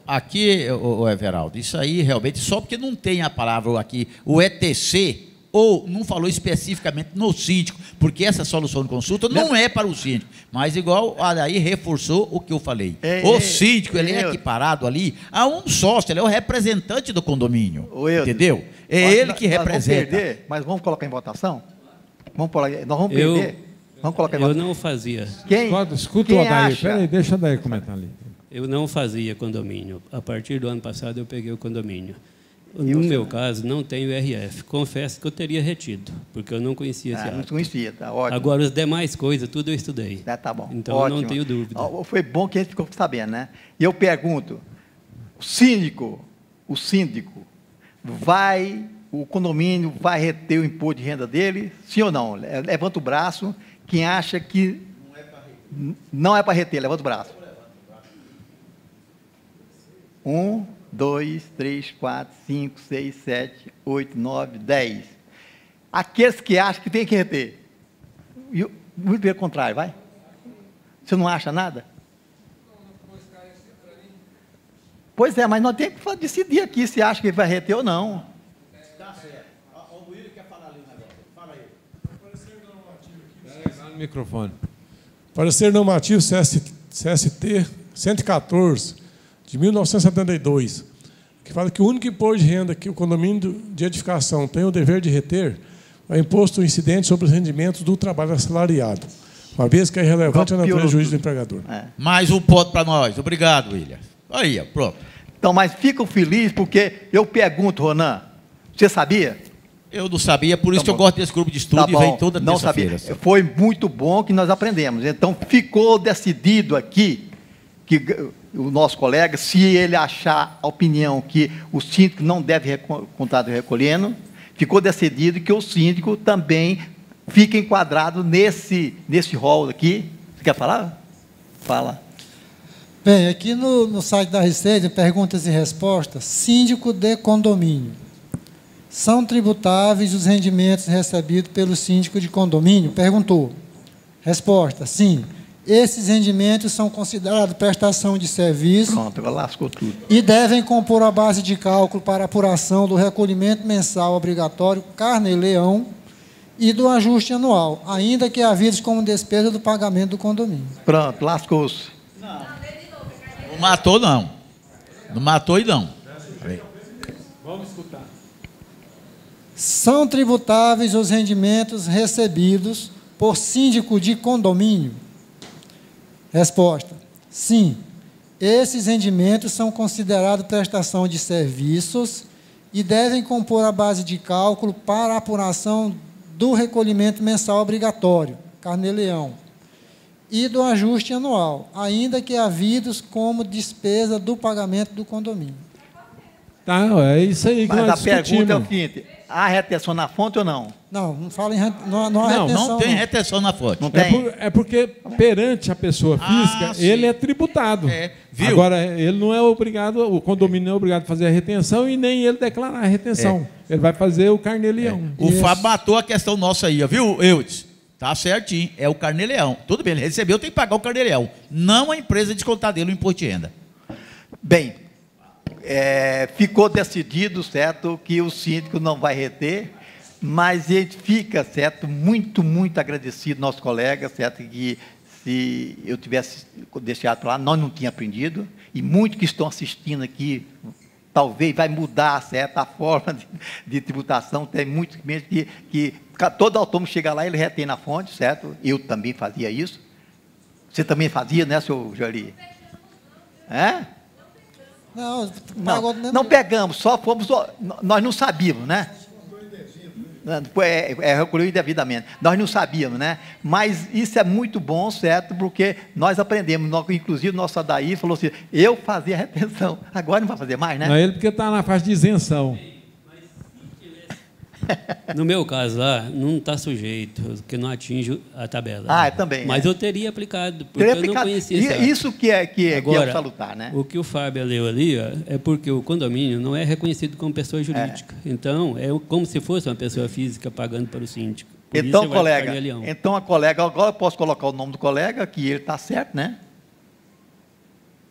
Aqui, o Everaldo, isso aí realmente, só porque não tem a palavra aqui, o ETC, ou não falou especificamente no síndico, porque essa solução de consulta não é para o síndico, mas igual aí reforçou o que eu falei. O síndico, ele é equiparado ali a um sócio, ele é o representante do condomínio, entendeu? É ele que representa. Vamos perder, mas vamos colocar em votação? Nós vamos perder? Vamos colocar em votação. Eu não fazia. Escuta o Adair, peraí, deixa o Adair comentar ali. Eu não fazia condomínio. A partir do ano passado eu peguei o condomínio. No meu caso, não tenho IRF. Confesso que eu teria retido, porque eu não conhecia esse ato. Não conhecia, tá ótimo. Agora, as demais coisas, tudo eu estudei. Tá bom. Então, ótimo. Eu não tenho dúvida. Foi bom que a gente ficou sabendo, né? E eu pergunto, o síndico, o condomínio vai reter o imposto de renda dele? Sim ou não? Levanta o braço. Quem acha que não é para reter, levanta o braço. 1, 2, 3, 4, 5, 6, 7, 8, 9, 10. Aqueles que acham que tem que reter. Muito pelo contrário, vai. Você não acha nada? Pois é, mas nós temos que decidir aqui se acha que vai reter ou não. Tá certo. O William quer falar ali um negócio. Fala aí. No microfone. Parecer normativo CST 114, de 1972, que fala que o único imposto de renda que o condomínio de edificação tem o dever de reter é o imposto incidente sobre os rendimentos do trabalho assalariado, uma vez que é irrelevante no prejuízo do empregador. Mais um ponto para nós. Obrigado, William. Aí, pronto. Então, mas fico feliz porque eu pergunto, Ronan, Você sabia? Eu não sabia, por isso que eu gosto desse grupo de estudo e vem toda terça-feira. Foi muito bom que nós aprendemos. Então, ficou decidido aqui que o nosso colega, se ele achar a opinião que o síndico não deve contrato recolhendo, ficou decidido que o síndico também fica enquadrado nesse rol aqui. Você quer falar? Fala. Bem, aqui no site da Receita, perguntas e respostas, síndico de condomínio. São tributáveis os rendimentos recebidos pelo síndico de condomínio? Perguntou. Resposta, sim. Esses rendimentos são considerados prestação de serviço. Pronto, agora lascou tudo. E devem compor a base de cálculo para apuração do recolhimento mensal obrigatório carnê-leão e do ajuste anual, ainda que havidos como despesa do pagamento do condomínio. Pronto, lascou-se. Não matou, não. Não matou e não. Vamos escutar. São tributáveis os rendimentos recebidos por síndico de condomínio? Resposta, sim. Esses rendimentos são considerados prestação de serviços e devem compor a base de cálculo para a apuração do recolhimento mensal obrigatório, carnê-leão, e do ajuste anual, ainda que havidos como despesa do pagamento do condomínio. Tá, é isso aí que Mas nós discutimos. a pergunta é o seguinte, há retenção na fonte ou não? Não, não fala em não há retenção. Não tem retenção na fonte. Não tem? É porque perante a pessoa física, ele é tributado. Viu? Agora, ele não é obrigado, o condomínio não é obrigado a fazer a retenção e nem ele declarar a retenção. Ele vai fazer o carnê-leão. O Fábio matou a questão nossa aí, viu, Eudes? Tá certinho, é o carnê-leão. Tudo bem, ele recebeu, tem que pagar o carnê-leão. Não a empresa descontar dele o imposto de renda. Bem, ficou decidido, certo, que o síndico não vai reter, mas ele fica, certo, muito, muito agradecido, nosso colega, certo, que se eu tivesse deixado lá, nós não tínhamos aprendido, e muitos que estão assistindo aqui, talvez vai mudar, certo, a forma de tributação, tem muitos mesmo que todo autônomo chega lá, ele retém na fonte, certo? Eu também fazia isso. Você também fazia, né, senhor Joali? Não pegamos, só fomos, nós não sabíamos, né? Recolheu indevidamente. Nós não sabíamos, né? Mas isso é muito bom, certo? Porque nós aprendemos. Inclusive, nosso Adair falou assim, eu fazia retenção. Agora não vai fazer mais, né? Não é ele porque está na faixa de isenção. No meu caso lá, não está sujeito, porque não atinge a tabela. Também. Mas eu teria aplicado, porque eu não conhecia. Isso que é Agora, o salutar, né? O que o Fábio leu ali é porque o condomínio não é reconhecido como pessoa jurídica. Então, é como se fosse uma pessoa física pagando para o síndico. Então, colega, a colega, agora eu posso colocar o nome do colega, que ele está certo, né?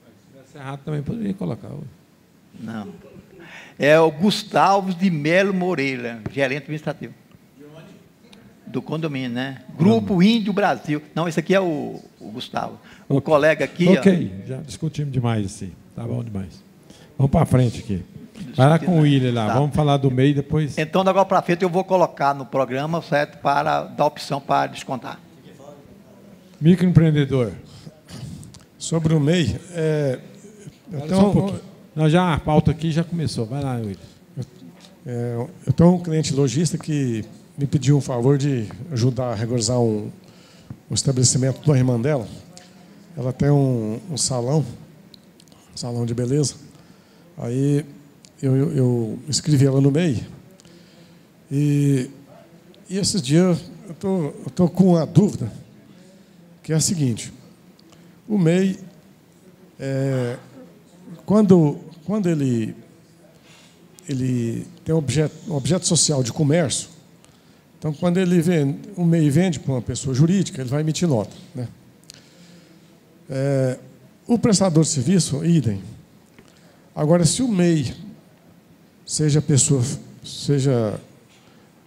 Se tivesse errado, também poderia colocar. Não. É o Gustavo de Melo Moreira, gerente administrativo. De onde? Do condomínio, né? Grupo Índio Brasil. Não, esse aqui é o Gustavo. O colega aqui... Ok, já discutimos demais assim. Tá bom demais. Vamos para frente aqui. Vai lá com o William lá. Tá. Vamos falar do MEI depois. Então, da agora para frente, eu vou colocar no programa, certo? Para dar opção para descontar. Microempreendedor. Sobre o MEI... só um pouquinho. Nós já a pauta aqui já começou. Vai lá, William. Eu tenho um cliente lojista que me pediu um favor de ajudar a regularizar o estabelecimento da irmã dela. Ela tem um salão de beleza. Aí eu inscrevi ela no MEI. E esses dias eu estou com uma dúvida, que é a seguinte. O MEI... Quando ele tem um objeto social de comércio, então, quando o MEI vende para uma pessoa jurídica, ele vai emitir nota, né? O prestador de serviço, idem. Agora, se o MEI seja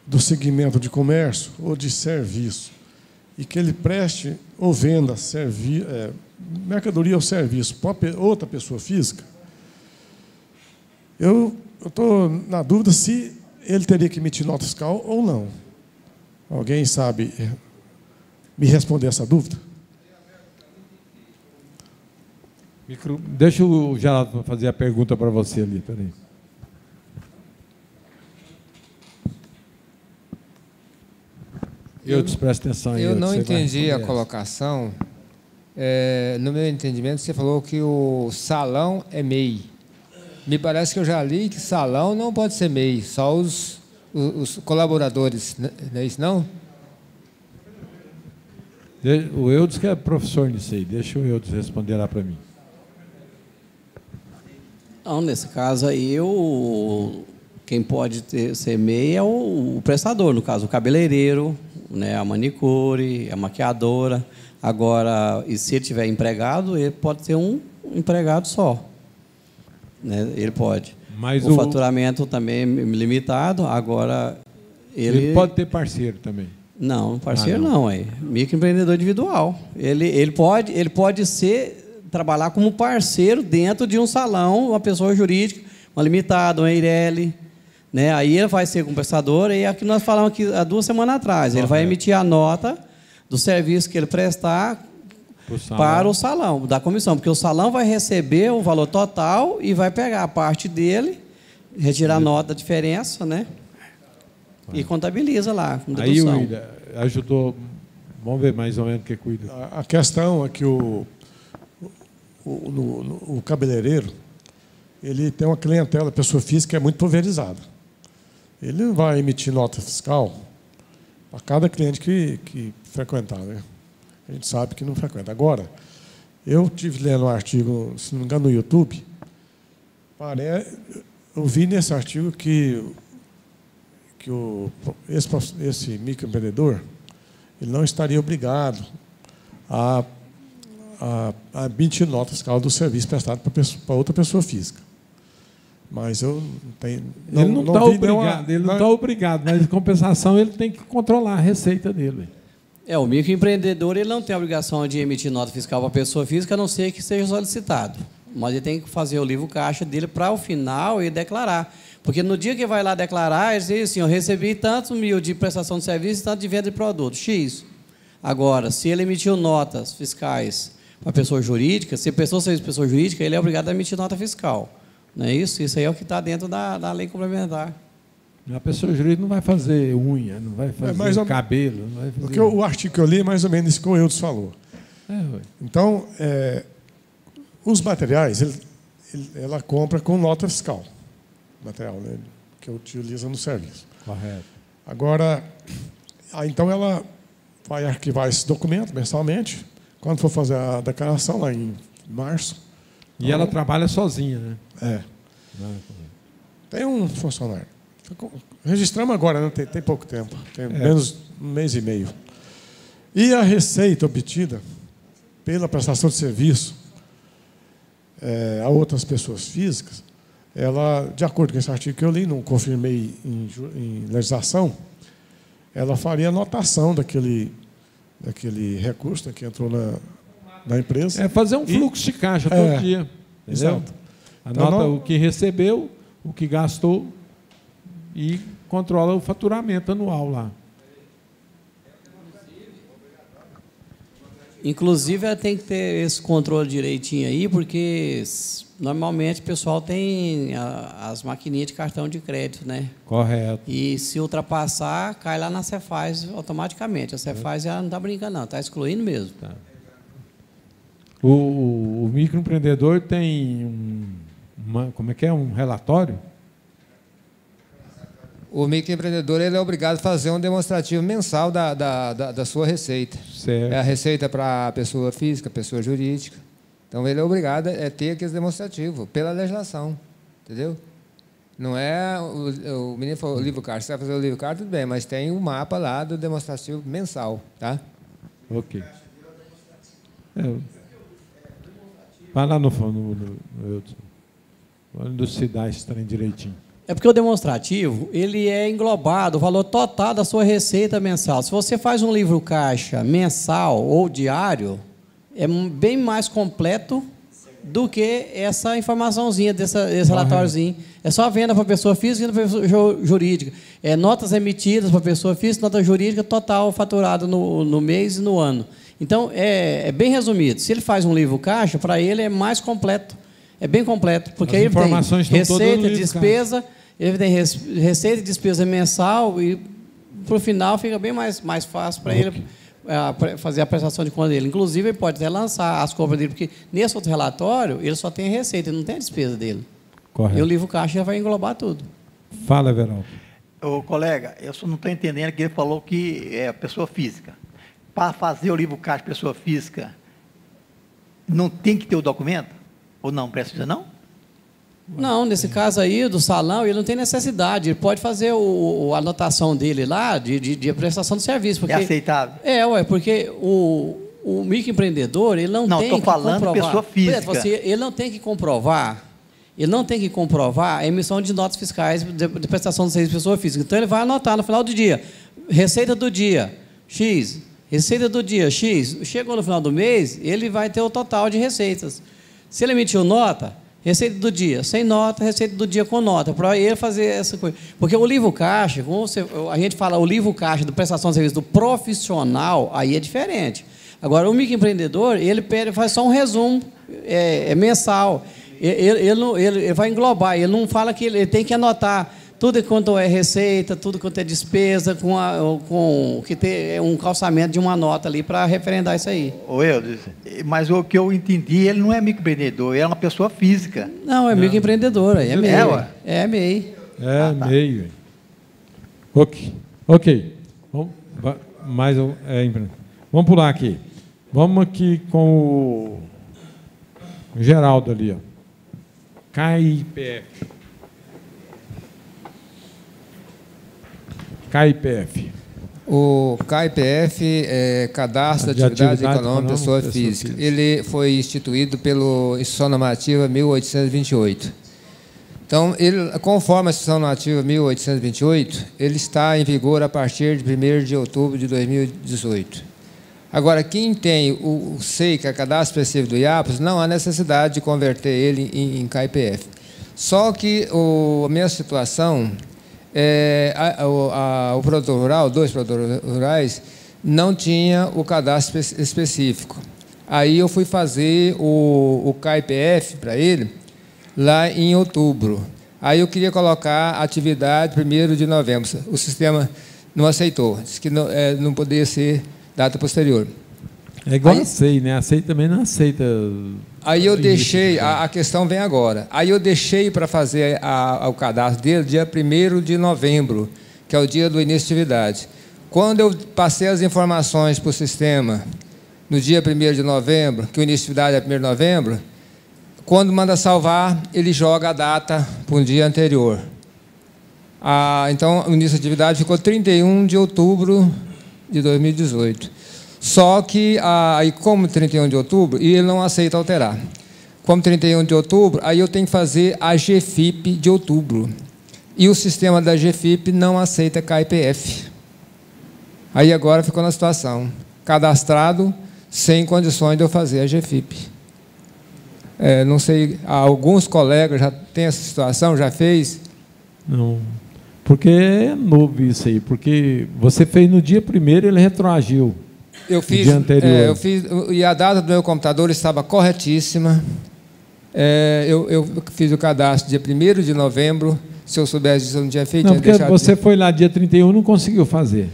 do segmento de comércio ou de serviço, e que ele preste ou venda mercadoria ou serviço para outra pessoa física, eu estou na dúvida se ele teria que emitir nota fiscal ou não. Alguém sabe me responder essa dúvida? Deixa o Geraldo fazer a pergunta para você ali. Peraí. presta atenção aí. Eu não entendi a colocação. No meu entendimento, você falou que o salão é MEI. Me parece que eu já li que salão não pode ser MEI, só os colaboradores, não é isso não? O Eudes que é professor nisso aí, deixa o Eudes responder lá para mim. Não, nesse caso aí, quem pode ser MEI é o prestador, no caso, o cabeleireiro, né, a manicure, a maquiadora. Agora, e se ele tiver empregado, ele pode ter um empregado só. Né, ele pode. Mas o faturamento também é limitado, agora... Ele pode ter parceiro também. Não, parceiro não, é microempreendedor individual. Ele pode trabalhar como parceiro dentro de um salão, uma pessoa jurídica, uma limitada, uma EIRELI, né? Aí ele vai ser compensador, e é o que nós falamos aqui há 2 semanas atrás. Ele vai emitir a nota do serviço que ele prestar para o salão, da comissão, porque o salão vai receber o valor total e vai pegar a parte dele, retirar a nota da diferença, né? E contabiliza lá, com dedução. Aí o Ida ajudou, vamos ver mais ou menos o que cuida. A questão é que o cabeleireiro, ele tem uma clientela, pessoa física, que é muito pulverizada. Ele não vai emitir nota fiscal para cada cliente que frequentar, né? A gente sabe que não frequenta. Agora, eu tive lendo um artigo, se não me engano, no YouTube, eu vi nesse artigo que esse microempreendedor, ele não estaria obrigado a emitir nota fiscal do serviço prestado para outra pessoa física. Mas eu não tenho... Ele não está obrigado, ele não está obrigado, mas em compensação ele tem que controlar a receita dele. O microempreendedor, ele não tem a obrigação de emitir nota fiscal para a pessoa física, a não ser que seja solicitado. Mas ele tem que fazer o livro caixa dele para, ao final, ele declarar. Porque no dia que vai lá declarar, ele diz assim, eu recebi tantos mil de prestação de serviço e tanto de venda de produto, X. Agora, se ele emitiu notas fiscais para pessoa jurídica, se a pessoa seja pessoa jurídica, ele é obrigado a emitir nota fiscal. Não é isso? Isso aí é o que está dentro da lei complementar. A pessoa jurídica não vai fazer unha, não vai fazer cabelo. Não vai fazer... Porque o artigo que eu li é mais ou menos isso que o Eudes falou. Então, os materiais, ela compra com nota fiscal. Material, né, que utiliza no serviço. Correto. Agora, então ela vai arquivar esse documento mensalmente, quando for fazer a declaração lá em março. E ela trabalha sozinha, né? Tem um funcionário. Registramos agora, né? Tem pouco tempo, tem menos de 1 mês e meio. E a receita obtida pela prestação de serviço a outras pessoas físicas, ela, de acordo com esse artigo que eu li, não confirmei em legislação, ela faria anotação daquele recurso, né, que entrou na empresa. Fazer um fluxo de caixa todo dia. Exato. Anota então, o que recebeu, o que gastou e controla o faturamento anual lá. Inclusive, ela tem que ter esse controle direitinho aí, porque normalmente o pessoal tem as maquininhas de cartão de crédito, né? Correto. E se ultrapassar, cai lá na Cefaz automaticamente. A Cefaz ela não está brincando, não, está excluindo mesmo. Tá. O microempreendedor tem um relatório? O microempreendedor ele é obrigado a fazer um demonstrativo mensal da sua receita. Certo. É a receita para a pessoa física, pessoa jurídica. Então, ele é obrigado a ter aquele demonstrativo, pela legislação. Entendeu? Não é... O menino falou, o livro caixa, você vai fazer o livro caixa, tudo bem, mas tem um mapa lá do demonstrativo mensal. Tá? Ok. Vai lá no elucidar esse trem direitinho. É porque o demonstrativo, ele é englobado, o valor total da sua receita mensal. Se você faz um livro caixa mensal ou diário, é bem mais completo do que essa informaçãozinha, desse relatóriozinho. É só venda para pessoa física e para pessoa jurídica. Notas emitidas para pessoa física, nota jurídica, total faturado no mês e no ano. Então, é bem resumido. Se ele faz um livro caixa, para ele é mais completo. É bem completo, porque aí ele tem receita, despesa, ele tem receita e despesa mensal e para o final fica bem mais fácil para ele fazer a prestação de conta dele. Inclusive, ele pode até lançar as compras dele, porque nesse outro relatório, ele só tem a receita, ele não tem a despesa dele. Correto. E o livro caixa já vai englobar tudo. Fala, Verão. Ô, colega, eu só não estou entendendo que ele falou que é pessoa física. Para fazer o livro caixa pessoa física, não tem que ter o documento? Ou não precisa, não? Não, nesse caso aí do salão, ele não tem necessidade. Ele pode fazer a anotação dele lá de prestação de serviço. Porque, é aceitável? Porque o microempreendedor, ele não tem que comprovar. Não, estou falando pessoa física. Ele não tem que comprovar. Ele não tem que comprovar a emissão de notas fiscais de prestação de serviço de pessoa física. Então, ele vai anotar no final do dia. Receita do dia, X. Receita do dia, X. Chegou no final do mês, ele vai ter o total de receitas. Se ele emitiu nota, receita do dia sem nota, receita do dia com nota, para ele fazer essa coisa. Porque o livro caixa, como a gente fala, o livro caixa de prestação de serviço do profissional, aí é diferente. Agora, o microempreendedor, ele faz só um resumo mensal. Ele vai englobar, ele não fala que ele tem que anotar tudo quanto é receita, tudo quanto é despesa, com que ter um calçamento de uma nota ali para referendar isso aí. Mas o que eu entendi, ele não é microempreendedor, ele é uma pessoa física. Não, é microempreendedor, é MEI. É MEI. É MEI. Ok. Vamos pular aqui. Vamos aqui com o Geraldo ali, ó. CAIPF. O CAIPF é Cadastro de Atividade Econômica Pessoa Física. Ele foi instituído pela Instituição Normativa 1828. Então, conforme a Instituição Normativa 1828, ele está em vigor a partir de 1º de outubro de 2018. Agora, quem tem o SEI, que é Cadastro Expressivo do IAPOS, não há necessidade de converter ele em CAIPF. Só que a minha situação, o produtor rural, 2 produtores rurais, não tinha o cadastro específico. Aí eu fui fazer o CAIPF para ele lá em outubro. Aí eu queria colocar a atividade 1º de novembro. O sistema não aceitou, disse que não poderia ser data posterior. É igual a SEI, né? A SEI também não aceita. Aí eu deixei, a questão vem agora. Aí eu deixei para fazer o cadastro dele dia 1º de novembro, que é o dia do início de atividade. Quando eu passei as informações para o sistema no dia 1º de novembro, que o início de atividade é 1º de novembro, quando manda salvar, ele joga a data para um dia anterior. Então, o início de atividade ficou 31 de outubro de 2018. Só que, aí, como 31 de outubro, e ele não aceita alterar. Como 31 de outubro, aí eu tenho que fazer a GFIP de outubro. E o sistema da GFIP não aceita CAIPF. Aí agora ficou na situação. Cadastrado, sem condições de eu fazer a GFIP. Não sei, alguns colegas já têm essa situação, já fez? Não. Porque é novo isso aí, porque você fez no dia 1º, ele retroagiu. Eu fiz, e a data do meu computador estava corretíssima. Eu fiz o cadastro dia 1º de novembro. Se eu soubesse disso, eu não tinha feito. Não, porque você foi lá dia 31 e não conseguiu fazer.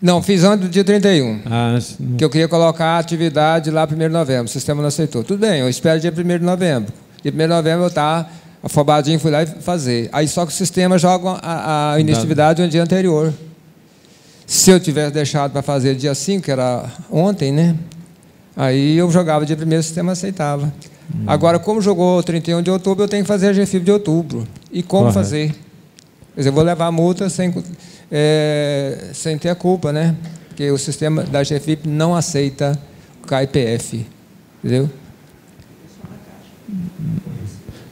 Não, fiz antes do dia 31. Que eu queria colocar a atividade lá 1º de novembro. O sistema não aceitou. Tudo bem, eu espero dia 1º de novembro. Dia 1º de novembro eu estava afobadinho, fui lá e fazer. Aí só que o sistema joga a iniciatividade no dia anterior. Se eu tivesse deixado para fazer dia 5, que era ontem, né? Aí eu jogava dia 1º, o sistema aceitava. Agora, como jogou 31 de outubro, eu tenho que fazer a GFIP de outubro. E como fazer? Quer dizer, eu vou levar a multa sem ter a culpa, né? Porque o sistema da GFIP não aceita o CAIPF. Entendeu?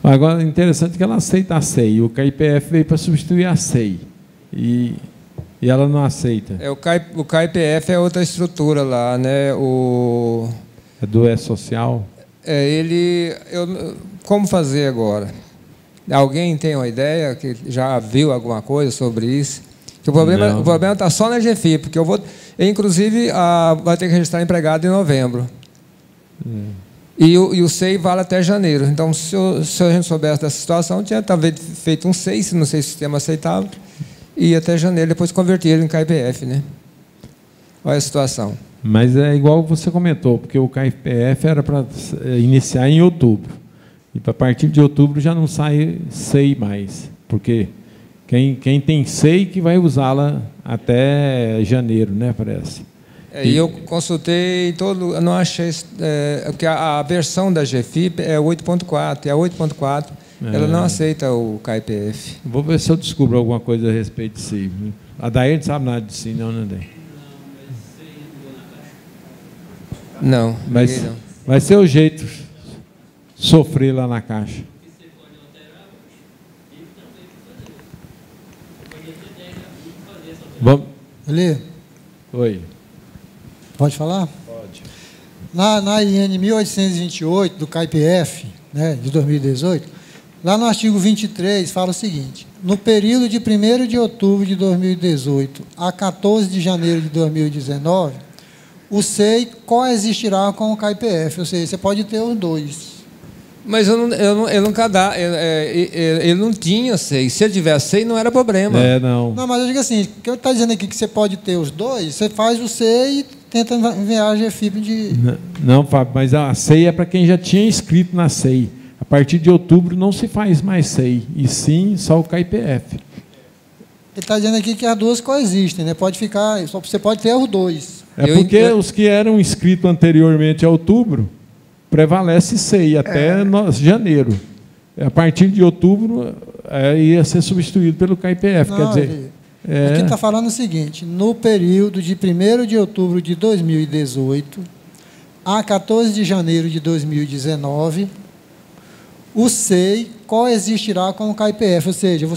Agora, interessante que ela aceita a SEI. O CAIPF veio para substituir a SEI. E ela não aceita. O CAIPF é outra estrutura lá, né? É do E-Social? Como fazer agora? Alguém tem uma ideia, que já viu alguma coisa sobre isso? Que o problema está só na GFIP, porque inclusive, vai ter que registrar empregado em novembro. E o SEI vale até janeiro. Então, se a gente soubesse dessa situação, tinha talvez feito um SEI, se não sei se o sistema aceitava, e até janeiro, depois converti ele em KIPF, né? Olha a situação. Mas é igual você comentou, porque o KIPF era para iniciar em outubro. E a partir de outubro já não sai SEI mais, porque quem tem SEI que vai usá-la até janeiro, né, parece. E eu consultei todo, eu não achei, porque a versão da GFIP é 8.4, e a 8.4 ela não aceita o KIPF. Vou ver se eu descubro alguma coisa a respeito de SEI. A Daí não sabe nada de SEI, não, né, Daí? Não, mas vai ser o jeito sofrer lá na Caixa. Vamos. Eli? Oi. Pode falar? Pode. Na IN 1828 do KIPF, né, de 2018, lá no artigo 23 fala o seguinte: no período de 1º de outubro de 2018 a 14 de janeiro de 2019, o SEI coexistirá com o KIPF, ou seja, você pode ter os dois. Mas ele não tinha SEI. Se ele tivesse SEI, não era problema. Não. Não, mas eu digo assim, o que eu estou dizendo aqui que você pode ter os dois, você faz o SEI e tenta enviar a GFIP de... Não, Fábio, mas a SEI é para quem já tinha inscrito na SEI. A partir de outubro não se faz mais SEI, e sim só o KIPF. Ele está dizendo aqui que as duas coexistem, né? Pode ficar, você pode ter os dois. Porque os que eram inscritos anteriormente a outubro, prevalece SEI até janeiro. A partir de outubro, ia ser substituído pelo KIPF. Não, quer dizer, aqui está falando o seguinte: no período de 1º de outubro de 2018 a 14 de janeiro de 2019, o SEI coexistirá com o KIPF, ou seja,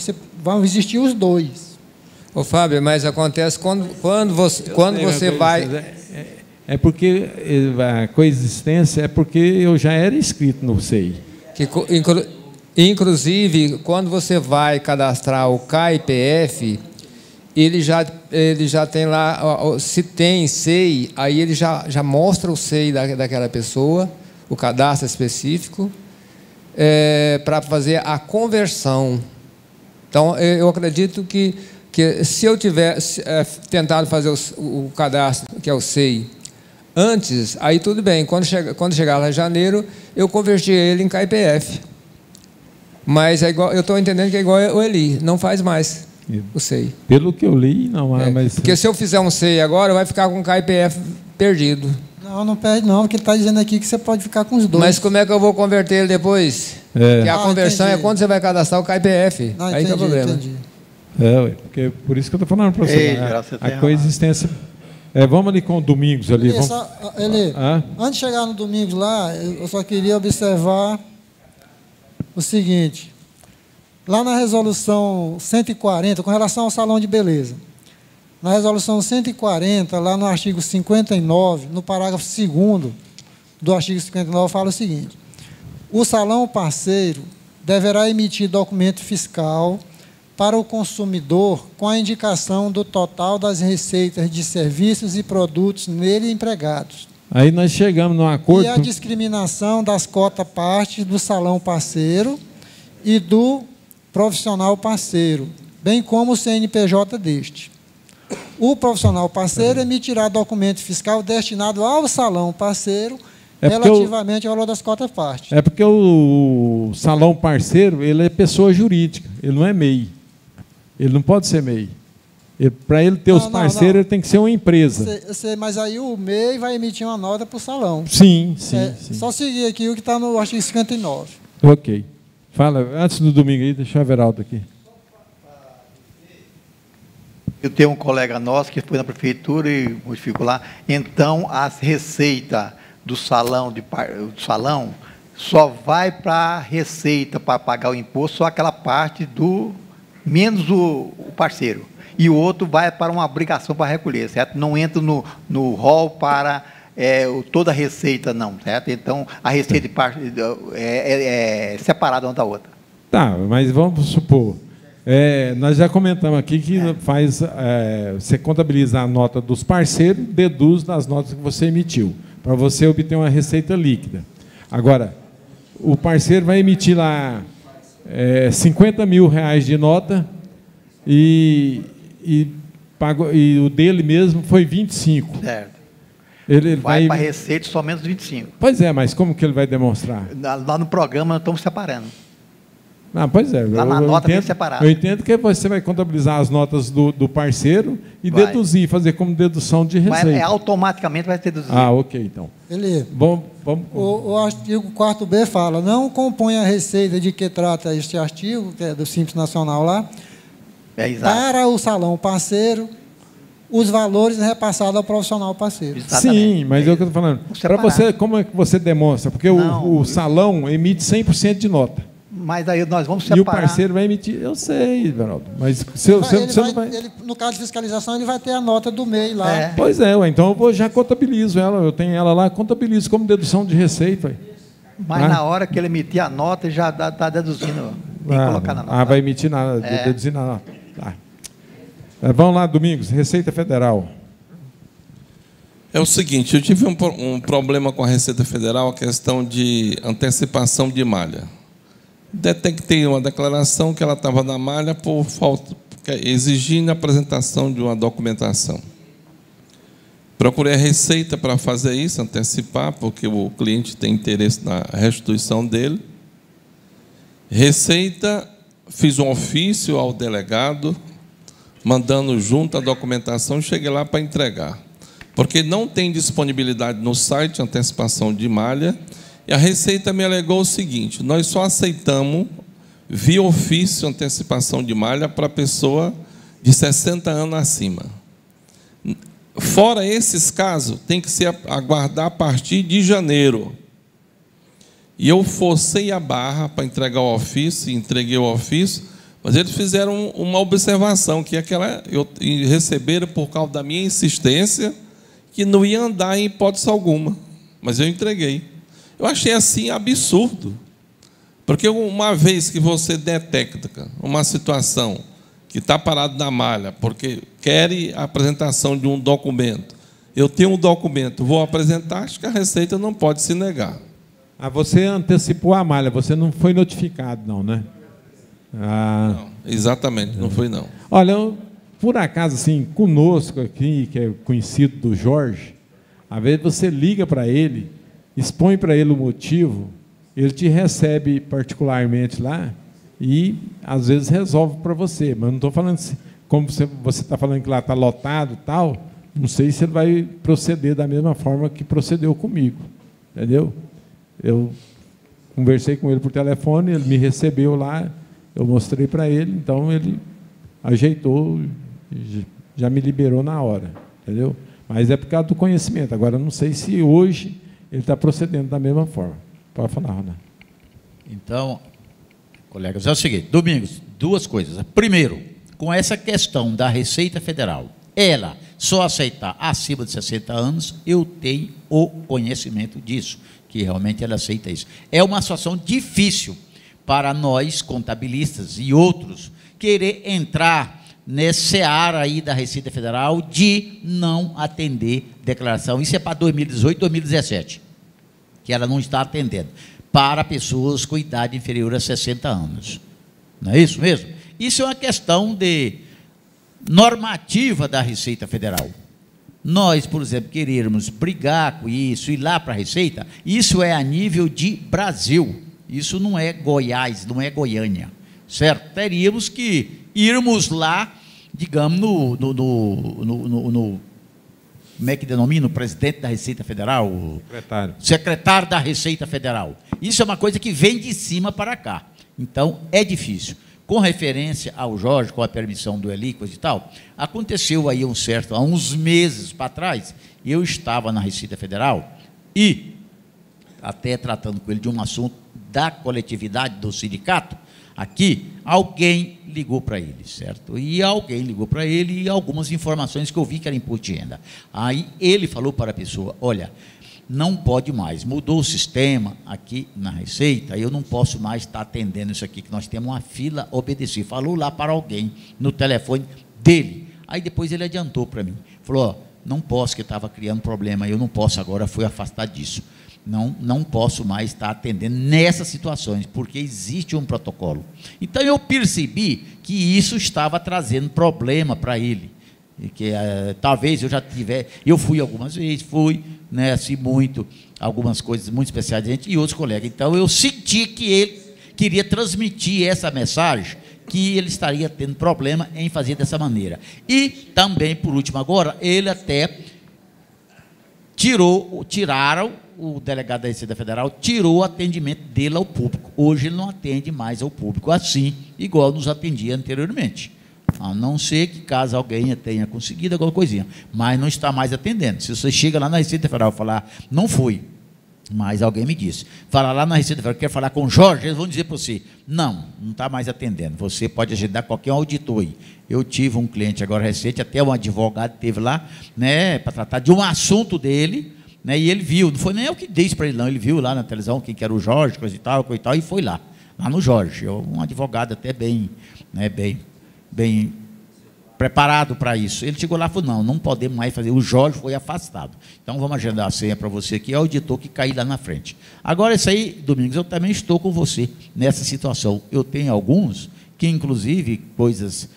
vão existir os dois. Ô, Fábio, mas acontece quando você vai... É porque a coexistência é porque eu já era inscrito no SEI. Inclusive, quando você vai cadastrar o KIPF, ele já tem lá, se tem SEI, aí ele já mostra o SEI daquela pessoa, o cadastro específico, para fazer a conversão. Então, eu acredito que se eu tivesse tentado fazer o cadastro, que é o SEI, antes, aí tudo bem. Quando chegar lá em janeiro, eu converti ele em KIPF. Mas é igual, eu estou entendendo que é igual o Eli, não faz mais o SEI. Pelo que eu li, não há mais. Porque se eu fizer um SEI agora, vai ficar com o KIPF perdido. Não perde não, porque ele está dizendo aqui que você pode ficar com os dois. Mas como é que eu vou converter ele depois? Porque a conversão entendi. É quando você vai cadastrar o KIPF. Não, aí entendi, que é o problema. Entendi. Porque por isso que eu estou falando para você. A coexistência... vamos ali com o Domingos ali. Antes de chegar no Domingos lá, eu só queria observar o seguinte. Lá na resolução 140, com relação ao salão de beleza, na resolução 140, lá no artigo 59, no parágrafo 2º do artigo 59, fala o seguinte: o salão parceiro deverá emitir documento fiscal para o consumidor com a indicação do total das receitas de serviços e produtos nele empregados. Aí nós chegamos num acordo... E a discriminação das cotas-partes do salão parceiro e do profissional parceiro, bem como o CNPJ deste. O profissional parceiro emitirá documento fiscal destinado ao salão parceiro relativamente ao valor das cotas-partes. É porque o salão parceiro, ele é pessoa jurídica, ele não é MEI. Ele não pode ser MEI. Para ele ter os parceiros, ele tem que ser uma empresa. Mas aí o MEI vai emitir uma nota para o salão. Sim. Só seguir aqui o que está no artigo 59. Ok. Fala, antes do domingo aí, deixa o Everaldo aqui. Eu tenho um colega nosso que foi na prefeitura e modificou lá. Então, as receitas do salão, só vai para a receita para pagar o imposto, só aquela parte do... menos o parceiro. E o outro vai para uma obrigação para recolher, certo? Não entra no rol para toda a receita, não, certo? Então, a receita é separada uma da outra. Tá, mas vamos supor... nós já comentamos aqui que você contabiliza a nota dos parceiros, deduz das notas que você emitiu, para você obter uma receita líquida. Agora, o parceiro vai emitir lá R$50 mil de nota, e pagou, e o dele mesmo foi 25. Certo. Ele vai para a Receita só menos 25. Pois é, mas como que ele vai demonstrar? Lá no programa nós estamos separando. Ah, pois é. Lá na nota tem separado. Eu entendo que você vai contabilizar as notas do parceiro e deduzir, fazer como dedução de receita. Mas automaticamente vai ser deduzido. Ah, ok, então. Ele, vamos. O artigo 4B fala, não compõe a receita de que trata este artigo, que é do Simples Nacional lá, para o salão parceiro, os valores repassados ao profissional parceiro. Exatamente. Sim, mas é o que eu estou falando. Para você, como é que você demonstra? Porque o salão emite 100% de nota. Mas aí nós vamos separar. E o parceiro vai emitir, eu sei, Veraldo, mas no caso de fiscalização, ele vai ter a nota do MEI lá. Pois é, então eu já contabilizo ela, eu tenho ela lá, contabilizo como dedução de receita. Mas na hora que ele emitir a nota, já está deduzindo. Tem que colocar na nota. Vai emitir nada, deduzir na nota. Tá. Vamos lá, Domingos, Receita Federal. É o seguinte, eu tive um problema com a Receita Federal, a questão de antecipação de malha. Detectei uma declaração que ela estava na malha por falta, exigindo a apresentação de uma documentação. Procurei a Receita para fazer isso, antecipar, porque o cliente tem interesse na restituição dele. Receita, fiz um ofício ao delegado, mandando junto a documentação, cheguei lá para entregar. Porque não tem disponibilidade no site antecipação de malha. E a Receita me alegou o seguinte: nós só aceitamos via ofício antecipação de malha para pessoa de 60 anos acima. Fora esses casos, tem que se aguardar a partir de janeiro. E eu forcei a barra para entregar o ofício, entreguei o ofício, mas eles fizeram uma observação, que receberam por causa da minha insistência, que não ia andar em hipótese alguma. Mas eu entreguei. Eu achei assim absurdo, porque uma vez que você detecta uma situação que está parado na malha, porque quer a apresentação de um documento, eu tenho um documento, vou apresentar, acho que a Receita não pode se negar. Você antecipou a malha, você não foi notificado, não, né? Não, exatamente, não foi não. Olha, por acaso, assim, conosco aqui, que é conhecido do Jorge, às vezes você liga para ele, expõe para ele o motivo, ele te recebe particularmente lá e, às vezes, resolve para você. Mas não estou falando assim, como você está falando que lá está lotado e tal, não sei se ele vai proceder da mesma forma que procedeu comigo. Entendeu? Eu conversei com ele por telefone, ele me recebeu lá, eu mostrei para ele, então ele ajeitou, já me liberou na hora. Entendeu? Mas é por causa do conhecimento. Agora, não sei se hoje ele está procedendo da mesma forma. Pode falar, Ronaldo. Então, colegas, é o seguinte, Domingos, duas coisas. Primeiro, com essa questão da Receita Federal, ela só aceitar acima de 60 anos, eu tenho o conhecimento disso, que realmente ela aceita isso. É uma situação difícil para nós, contabilistas e outros, querer entrar nesse seara aí da Receita Federal de não atender declaração. Isso é para 2018, 2017, que ela não está atendendo, para pessoas com idade inferior a 60 anos. Não é isso mesmo? Isso é uma questão de normativa da Receita Federal. Nós, por exemplo, querermos brigar com isso, ir lá para a Receita, isso é a nível de Brasil. Isso não é Goiás, não é Goiânia, certo? Teríamos que irmos lá, digamos, como é que denomina o presidente da Receita Federal? Secretário da Receita Federal. Isso é uma coisa que vem de cima para cá. Então, é difícil. Com referência ao Jorge, com a permissão do Elíquas e tal, aconteceu aí há uns meses para trás, eu estava na Receita Federal e, até tratando com ele de um assunto da coletividade do sindicato, aqui, alguém ligou para ele, certo? E alguém ligou para ele e algumas informações que eu vi que era imposto de renda. Aí ele falou para a pessoa, olha, não pode mais, mudou o sistema aqui na Receita, eu não posso mais estar atendendo isso aqui, que nós temos uma fila a obedecer. Falou lá para alguém no telefone dele. Aí depois ele adiantou para mim, falou, ó, não posso, que estava criando problema, eu não posso agora, fui afastar disso. Não posso mais estar atendendo nessas situações, porque existe um protocolo. Então, eu percebi que isso estava trazendo problema para ele. E que talvez eu já tivesse... Eu fui algumas vezes, né, assim, muito, algumas coisas muito especiais de gente, e outros colegas. Então, eu senti que ele queria transmitir essa mensagem, que ele estaria tendo problema em fazer dessa maneira. E também, por último agora, ele até tiraram, o delegado da Receita Federal tirou o atendimento dele ao público. Hoje ele não atende mais ao público assim, igual nos atendia anteriormente. A não ser que caso alguém tenha conseguido alguma coisinha, mas não está mais atendendo. Se você chega lá na Receita Federal e falar, não fui, mas alguém me disse, fala lá na Receita Federal, quer falar com o Jorge, eles vão dizer para você, não está mais atendendo, você pode agendar qualquer auditor aí. Eu tive um cliente agora recente, até um advogado teve lá, né, para tratar de um assunto dele, né, e ele viu, não foi nem eu que disse para ele não, ele viu lá na televisão quem que era o Jorge, coisa e tal, e foi lá no Jorge, um advogado até bem, né, bem preparado para isso. Ele chegou lá e falou, não podemos mais fazer, o Jorge foi afastado. Então, vamos agendar a senha para você aqui, é o auditor que cair lá na frente. Agora, isso aí, Domingos, eu também estou com você nessa situação. Eu tenho alguns que, inclusive, coisas...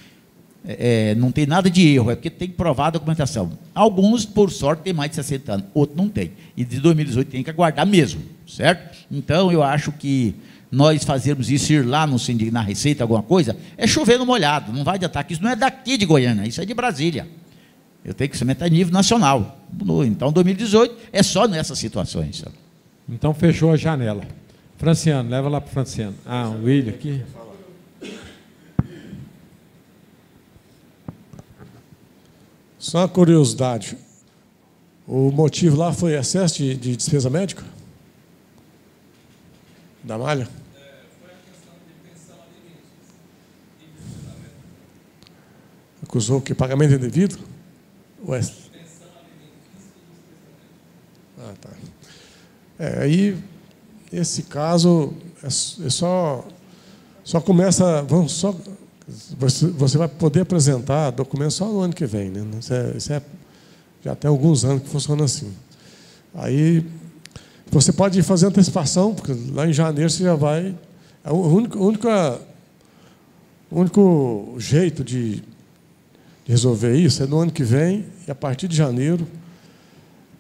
não tem nada de erro, é porque tem que provar a documentação. Alguns, por sorte, têm mais de 60 anos, outros não têm. E de 2018 tem que aguardar mesmo, certo? Então, eu acho que nós fazermos isso, ir lá no sindicato, na Receita, alguma coisa, é chover no molhado, não vai adiantar, que isso não é daqui de Goiânia, isso é de Brasília. Eu tenho que se meter a nível nacional. Então, 2018 é só nessas situações. Então, fechou a janela. Franciano, leva lá para o Franciano. O William aqui. Só uma curiosidade. O motivo lá foi excesso de despesa médica? Da malha? Foi a questão de pensão alimentícia. Acusou que pagamento indevido? Pensão alimentícia. Tá. Aí, esse caso, só começa... Você vai poder apresentar documentos só no ano que vem, né? Já tem alguns anos que funciona assim. Aí você pode fazer antecipação, porque lá em janeiro você já vai... O único jeito de resolver isso é no ano que vem, e a partir de janeiro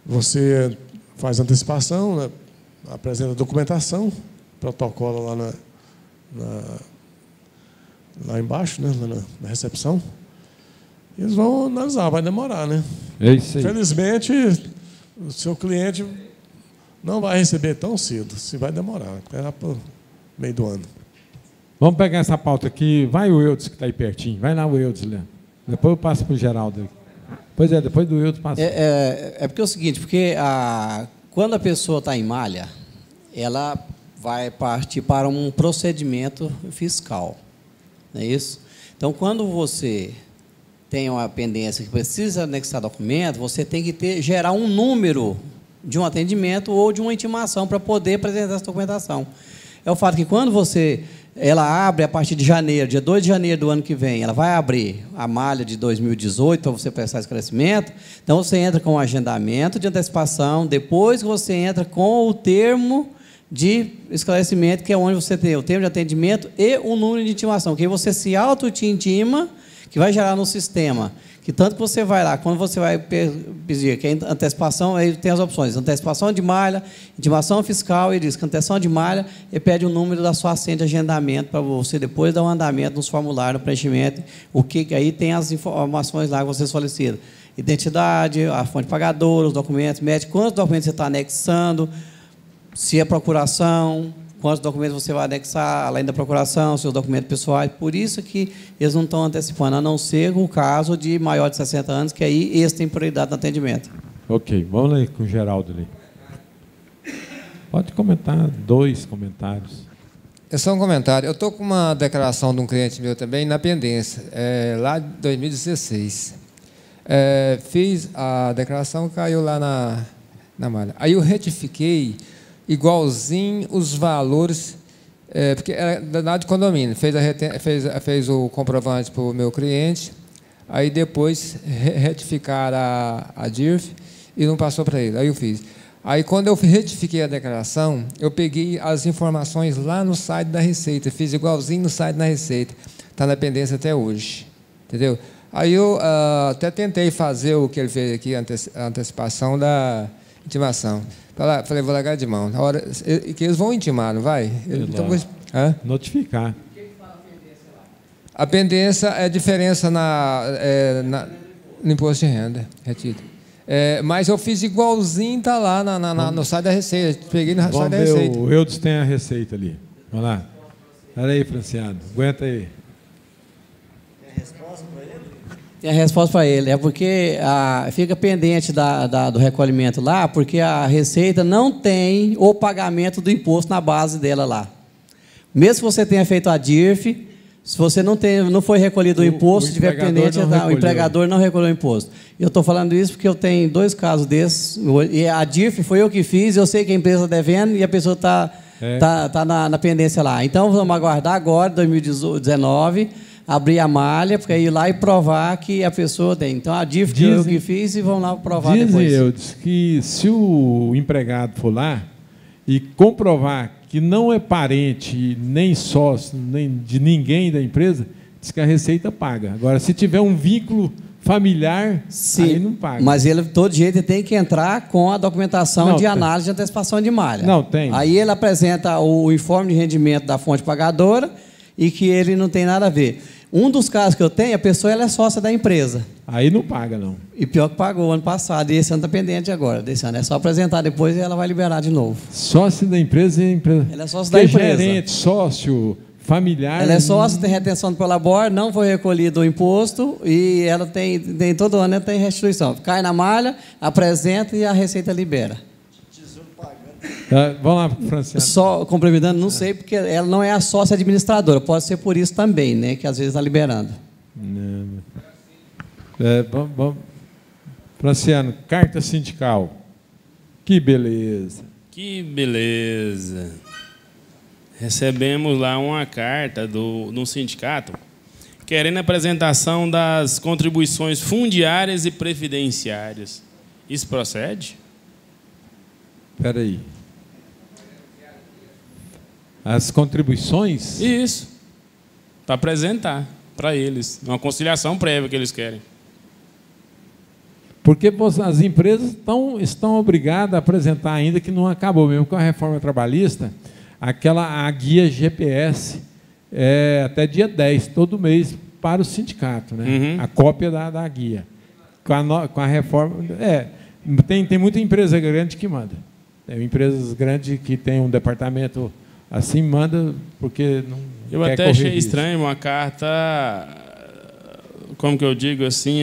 você faz antecipação, né? Apresenta a documentação, protocolo lá embaixo, né? Na recepção. Eles vão analisar, vai demorar, né? É isso aí. Felizmente, o seu cliente não vai receber tão cedo, se vai demorar, até lá para o meio do ano. Vamos pegar essa pauta aqui. Vai o Eudes, que está aí pertinho. Vai lá o Eudes, Leandro. Depois eu passo para o Geraldo. Pois é, depois do Eudes passa. Porque é o seguinte, porque quando a pessoa está em malha, ela vai partir para um procedimento fiscal. Não é isso? Então, quando você tem uma pendência que precisa anexar documento, você tem que gerar um número de um atendimento ou de uma intimação para poder apresentar essa documentação. É o fato que quando ela abre a partir de janeiro, dia 2 de janeiro do ano que vem, ela vai abrir a malha de 2018 para você prestar esclarecimento, então você entra com o agendamento de antecipação, depois você entra com o termo de esclarecimento, que é onde você tem o termo de atendimento e o número de intimação, que aí você se auto-intima, que vai gerar no sistema. Que tanto que você vai lá, quando você vai pedir que é antecipação, aí tem as opções, antecipação de malha, intimação fiscal, e diz que antecipação de malha, e pede o número da sua senha de agendamento para você depois dar um andamento nos formulários, no preenchimento, aí tem as informações lá que você solicita. Identidade, a fonte pagadora, os documentos médicos, quantos documentos você está anexando, se é procuração, quantos documentos você vai anexar, além da procuração, seus documentos pessoais. Por isso que eles não estão antecipando, a não ser o caso de maior de 60 anos, que aí esse tem prioridade no atendimento. Ok, vamos lá com o Geraldo ali. Pode comentar, 2 comentários. É só um comentário. Eu estou com uma declaração de um cliente meu também na pendência, lá de 2016. Fiz a declaração, caiu lá na malha. Aí eu retifiquei igualzinho os valores, porque era da de condomínio, fez o comprovante para o meu cliente, aí depois retificaram a DIRF e não passou para ele, aí eu fiz. Aí, quando eu retifiquei a declaração, eu peguei as informações lá no site da Receita, fiz igualzinho no site da Receita. Está na pendência até hoje. Entendeu? Aí eu até tentei fazer o que ele fez aqui, a antecipação da intimação. Falei, vou largar de mão. Na hora, que eles vão intimar, não vai? Então, notificar. A pendência é a diferença no imposto de renda retido. Mas eu fiz igualzinho, está lá no site da Receita. Peguei no site da Receita. O Eudes tem a receita ali. Vamos lá. Espera aí, Franciano. Aguenta aí. Tem a resposta para ele. É porque fica pendente do recolhimento lá, porque a Receita não tem o pagamento do imposto na base dela lá. Mesmo que você tenha feito a DIRF, se você não foi recolhido o imposto, se tiver pendente, o empregador não recolheu o imposto. Eu estou falando isso porque eu tenho 2 casos desses. E a DIRF foi eu que fiz, eu sei que a empresa está devendo e a pessoa está na pendência lá. Então, vamos aguardar agora, 2019, abrir a malha, porque ir lá e provar que a pessoa tem. Então, a DIRF que eu que fiz e vão lá provar depois. Dizem, Eudes, que se o empregado for lá e comprovar que não é parente, nem sócio, nem de ninguém da empresa, diz que a Receita paga. Agora, se tiver um vínculo familiar, aí não paga. Mas ele, de todo jeito, ele tem que entrar com a documentação de análise de antecipação de malha. Não, tem. Aí ele apresenta o informe de rendimento da fonte pagadora e que ele não tem nada a ver. Um dos casos que eu tenho, a pessoa ela é sócia da empresa. Aí não paga, não. E pior que pagou ano passado, e esse ano está pendente agora. Desse ano é só apresentar depois e ela vai liberar de novo. Sócio da empresa e empresa. Ela é sócio da empresa. Gerente, sócio, familiar. Ela é sócio, tem retenção do Prolabor, não foi recolhido o imposto e ela tem todo ano ela tem restituição. Cai na malha, apresenta e a Receita libera. Vamos lá, Franciano. Só complementando, não sei, porque ela não é a sócia administradora. Pode ser por isso também, né? Que às vezes está liberando. Vamos. Franciano, carta sindical. Que beleza. Que beleza. Recebemos lá uma carta de um sindicato querendo a apresentação das contribuições fundiárias e previdenciárias. Isso procede? Espera aí. As contribuições? Isso. Para apresentar para eles. Uma conciliação prévia que eles querem. Porque as empresas estão obrigadas a apresentar, ainda que não acabou, mesmo com a reforma trabalhista, a guia GPS até dia 10, todo mês, para o sindicato. Né? A cópia da guia. Com a reforma... Tem muita empresa grande que manda. Tem empresas grandes que tem um departamento assim, manda porque não Eu quer até achei correr estranho uma carta, como que eu digo assim,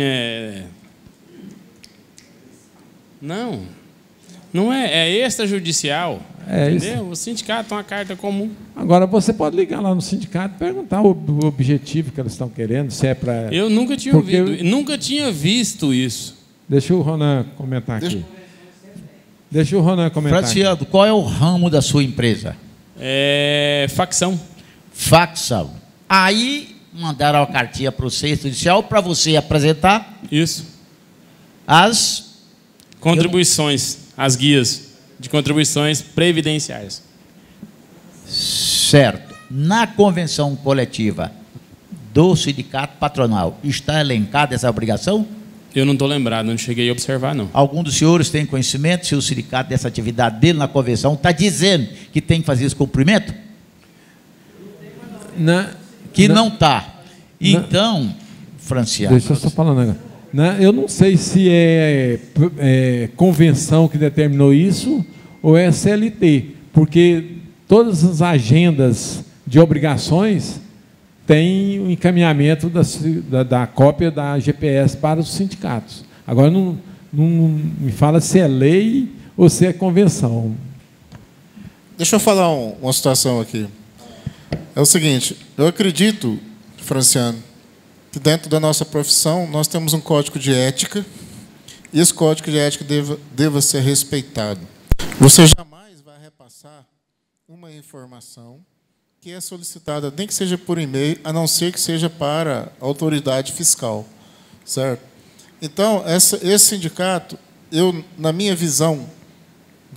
Não é extrajudicial, entendeu? Isso. O sindicato é uma carta comum. Agora, você pode ligar lá no sindicato e perguntar o objetivo que eles estão querendo, se é para... Eu nunca tinha ouvido, nunca tinha visto isso. Deixa o Ronan comentar aqui. Deixa o Ronan comentar. Franciano, qual é o ramo da sua empresa? Facção. Facção. Aí mandaram a cartinha para o Centro Judicial para você apresentar. Isso. As contribuições, as guias de contribuições previdenciárias. Certo. Na convenção coletiva do sindicato patronal está elencada essa obrigação? Eu não estou lembrado, não cheguei a observar, não. Algum dos senhores tem conhecimento se o sindicato dessa atividade dele na convenção está dizendo que tem que fazer esse cumprimento? Não está. Então, Franciano... Deixa eu só falando agora. Eu não sei se é convenção que determinou isso ou é CLT, porque todas as agendas de obrigações têm o encaminhamento da cópia da GPS para os sindicatos. Agora, não me fala se é lei ou se é convenção. Deixa eu falar uma situação aqui. É o seguinte, eu acredito, Franciano, que dentro da nossa profissão nós temos um código de ética e esse código de ética deva ser respeitado. Você jamais vai repassar uma informação que é solicitada, nem que seja por e-mail, a não ser que seja para a autoridade fiscal, certo? Então, esse sindicato, na minha visão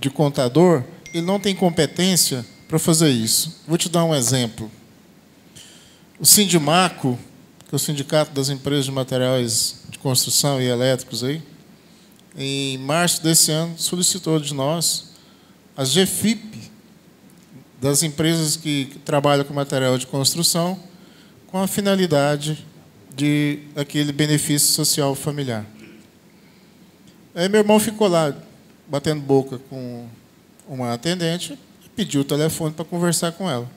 de contador, ele não tem competência para fazer isso. Vou te dar um exemplo. O Sindimaco, que é o Sindicato das Empresas de Materiais de Construção e Elétricos, aí, em março desse ano, solicitou de nós as GFIP das empresas que trabalham com material de construção com a finalidade de aquele benefício social familiar. Aí meu irmão ficou lá, batendo boca com uma atendente, pediu o telefone para conversar com ela.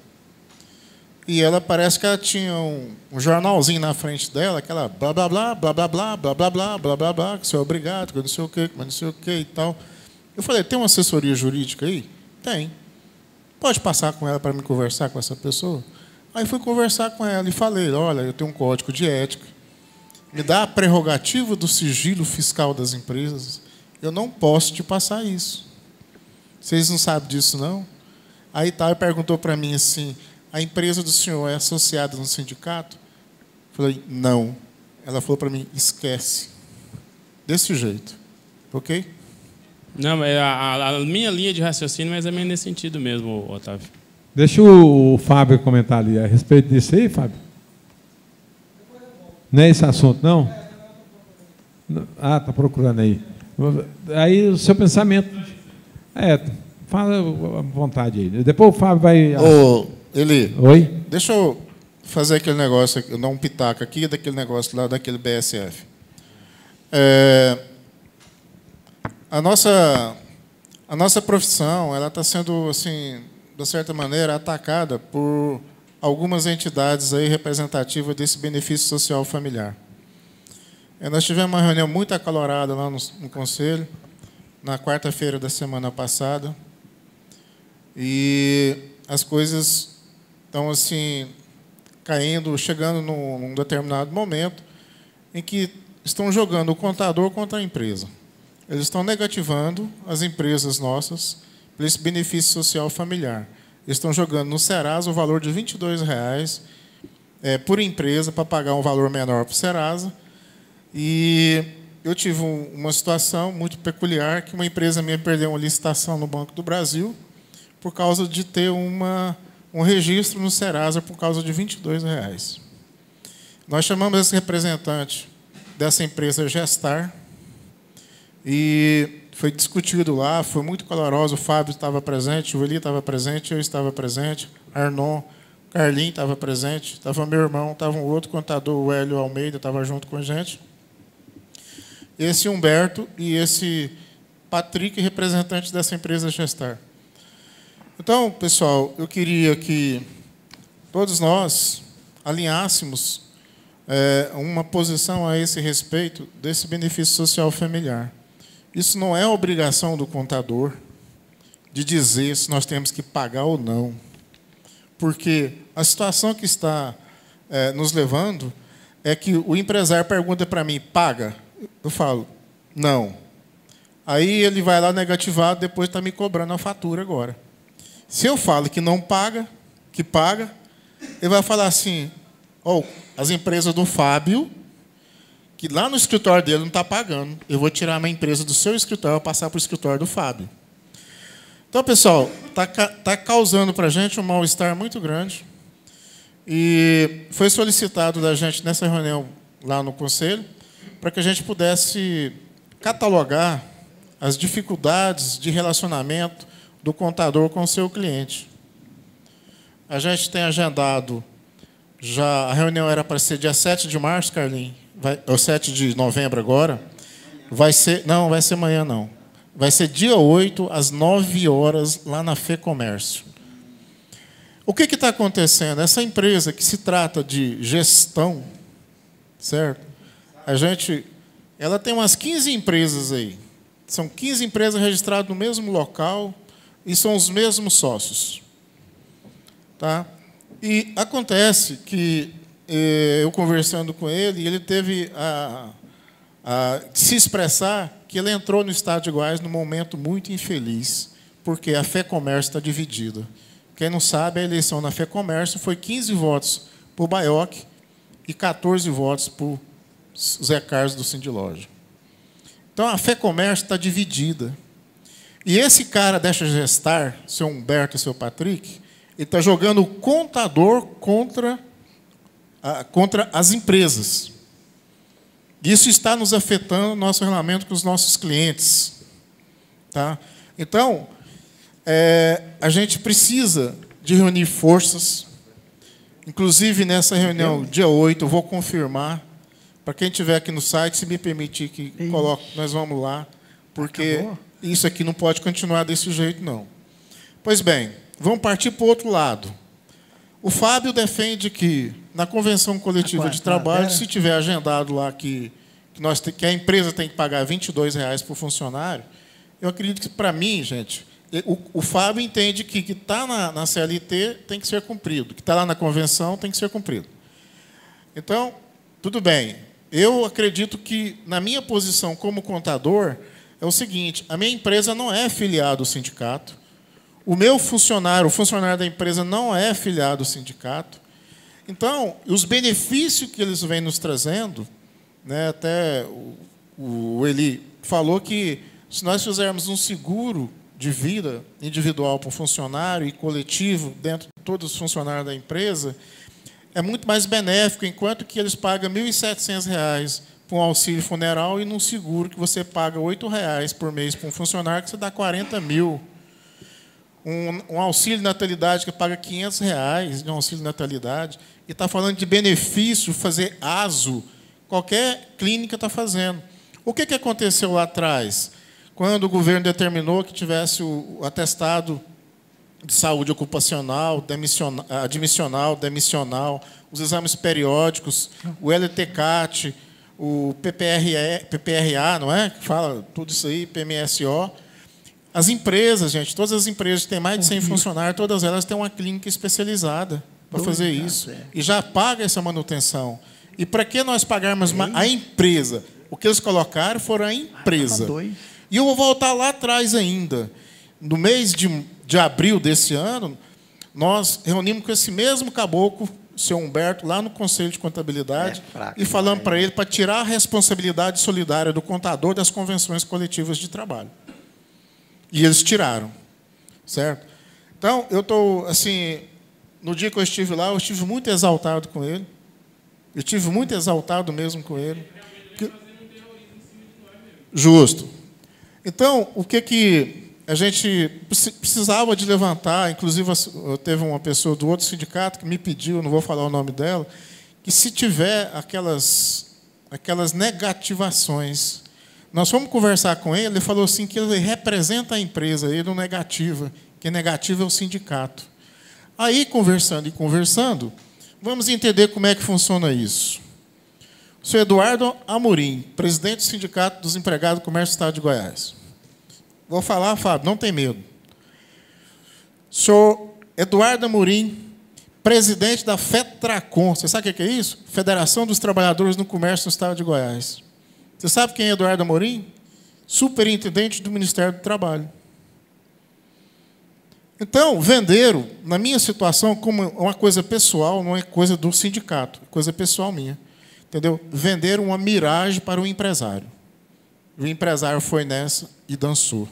E ela parece que ela tinha um jornalzinho na frente dela, aquela blá blá blá, blá blá blá, blá blá blá, blá blá blá, que o senhor é obrigado, que eu não sei o quê, que não sei o quê e tal. Eu falei, tem uma assessoria jurídica aí? Tem. Pode passar com ela para me conversar com essa pessoa? Aí fui conversar com ela e falei, olha, eu tenho um código de ética, me dá a prerrogativa do sigilo fiscal das empresas, eu não posso te passar isso. Vocês não sabem disso, não? Aí tal, perguntou para mim assim, a empresa do senhor é associada no sindicato? Eu falei, não. Ela falou para mim, esquece. Desse jeito. Ok? Não, a minha linha de raciocínio é mais ou menos nesse sentido mesmo, Otávio. Deixa o Fábio comentar ali a respeito disso aí, Fábio. Não é esse assunto, não? Ah, está procurando aí. Aí o seu pensamento... fala à vontade aí. Depois o Fábio vai... Ô, Eli. Oi? Deixa eu fazer aquele negócio, eu dar um pitaco aqui, daquele negócio lá, daquele BSF. A nossa profissão, ela está sendo, assim, de certa maneira, atacada por algumas entidades aí representativas desse benefício social familiar. Nós tivemos uma reunião muito acalorada lá no Conselho, na quarta-feira da semana passada, e as coisas estão assim caindo, chegando num determinado momento em que estão jogando o contador contra a empresa. Eles estão negativando as empresas nossas por esse benefício social familiar. Eles estão jogando no Serasa o valor de R$ 22,00 por empresa para pagar um valor menor para o Serasa. E eu tive uma situação muito peculiar que uma empresa minha perdeu uma licitação no Banco do Brasil por causa de ter um registro no Serasa por causa de R$ 22,00. Nós chamamos esse representante dessa empresa Gestar e foi discutido lá, foi muito caloroso, o Fábio estava presente, o Eli estava presente, eu estava presente, Arnon, Carlinhos estava presente, estava meu irmão, estava um outro contador, o Hélio Almeida, estava junto com a gente. Esse Humberto e esse Patrick, representante dessa empresa Gestar. Então, pessoal, eu queria que todos nós alinhássemos uma posição a esse respeito desse benefício social familiar. Isso não é obrigação do contador de dizer se nós temos que pagar ou não, porque a situação que está nos levando é que o empresário pergunta para mim, paga? Eu falo, não. Aí ele vai lá negativado, depois está me cobrando a fatura agora. Se eu falo que não paga, que paga, ele vai falar assim, as empresas do Fábio, que lá no escritório dele não está pagando, eu vou tirar a minha empresa do seu escritório e passar para o escritório do Fábio. Então, pessoal, está causando para a gente um mal-estar muito grande. E foi solicitado da gente, nessa reunião lá no Conselho, para que a gente pudesse catalogar as dificuldades de relacionamento do contador com o seu cliente. A gente tem agendado, já a reunião era para ser dia 7 de março, Carlinhos, ou 7 de novembro agora, não vai ser amanhã não, vai ser dia 8, às 9 horas, lá na FEComércio. O que está acontecendo? Essa empresa que se trata de gestão, certo? Ela tem umas 15 empresas aí. São 15 empresas registradas no mesmo local e são os mesmos sócios. Tá? E acontece que eu conversando com ele, ele teve a se expressar que ele entrou no Estado de Goiás num momento muito infeliz, porque a FEComércio está dividida. Quem não sabe, a eleição na FEComércio foi 15 votos por Baioc e 14 votos por Zé Carlos do Sindiloja. Então, a FEComércio está dividida. E esse cara dessa Gestar, seu Humberto e seu Patrick, ele está jogando o contador contra as empresas. Isso está nos afetando no nosso relacionamento com os nossos clientes. Tá? Então, a gente precisa de reunir forças. Inclusive, nessa reunião, dia 8, eu vou confirmar. Para quem estiver aqui no site, se me permitir que coloque, nós vamos lá. Porque isso aqui não pode continuar desse jeito, não. Pois bem, vamos partir para o outro lado. O Fábio defende que, na convenção coletiva de trabalho, se tiver agendado lá que a empresa tem que pagar R$ 22 por funcionário, eu acredito que, para mim, gente, o Fábio entende que está na CLT tem que ser cumprido, que está lá na convenção tem que ser cumprido. Então, tudo bem. Eu acredito que, na minha posição como contador, é o seguinte: a minha empresa não é filiada ao sindicato, o meu funcionário, o funcionário da empresa não é filiado ao sindicato. Então, os benefícios que eles vêm nos trazendo, né, até o Eli falou que, se nós fizermos um seguro de vida individual para um funcionário e coletivo dentro de todos os funcionários da empresa, é muito mais benéfico, enquanto que eles pagam R$ 1.700 para um auxílio funeral e num seguro que você paga R$ 8 por mês para um funcionário, que você dá 40 mil. Um auxílio natalidade que paga R$ 500 de um auxílio natalidade, e está falando de benefício, fazer ASO, qualquer clínica está fazendo. O que aconteceu lá atrás? Quando o governo determinou que tivesse o atestado de saúde ocupacional, admissional, demissional, os exames periódicos, o LTCAT, o PPRA, não é? Que fala tudo isso aí, PMSO. As empresas, gente, todas as empresas que têm mais de 100 funcionários, todas elas têm uma clínica especializada para fazer isso. E já paga essa manutenção. E para que nós pagarmos a empresa? O que eles colocaram foram a empresa. E eu vou voltar lá atrás ainda. No mês de abril desse ano, nós reunimos com esse mesmo caboclo, o seu Humberto, lá no Conselho de Contabilidade, e falamos para ele para tirar a responsabilidade solidária do contador das convenções coletivas de trabalho. E eles tiraram. Certo? Então, eu estou, assim, no dia que eu estive lá, eu estive muito exaltado com ele. Eu estive muito exaltado mesmo com ele. Justo. Então, o que a gente precisava de levantar, inclusive teve uma pessoa do outro sindicato que me pediu, não vou falar o nome dela, que se tiver aquelas negativações, nós fomos conversar com ele, ele falou assim que ele representa a empresa, ele não negativa, que negativo é o sindicato. Aí, conversando, vamos entender como é que funciona isso. O senhor Eduardo Amorim, presidente do Sindicato dos Empregados do Comércio do Estado de Goiás. Vou falar, Fábio, não tem medo. O senhor Eduardo Amorim, presidente da FETRACOM. Você sabe o que é isso? Federação dos Trabalhadores no Comércio do Estado de Goiás. Você sabe quem é Eduardo Amorim? Superintendente do Ministério do Trabalho. Então, venderam, na minha situação, como uma coisa pessoal, não é coisa do sindicato, é coisa pessoal minha. Entendeu? Venderam uma miragem para o empresário. O empresário foi nessa e dançou.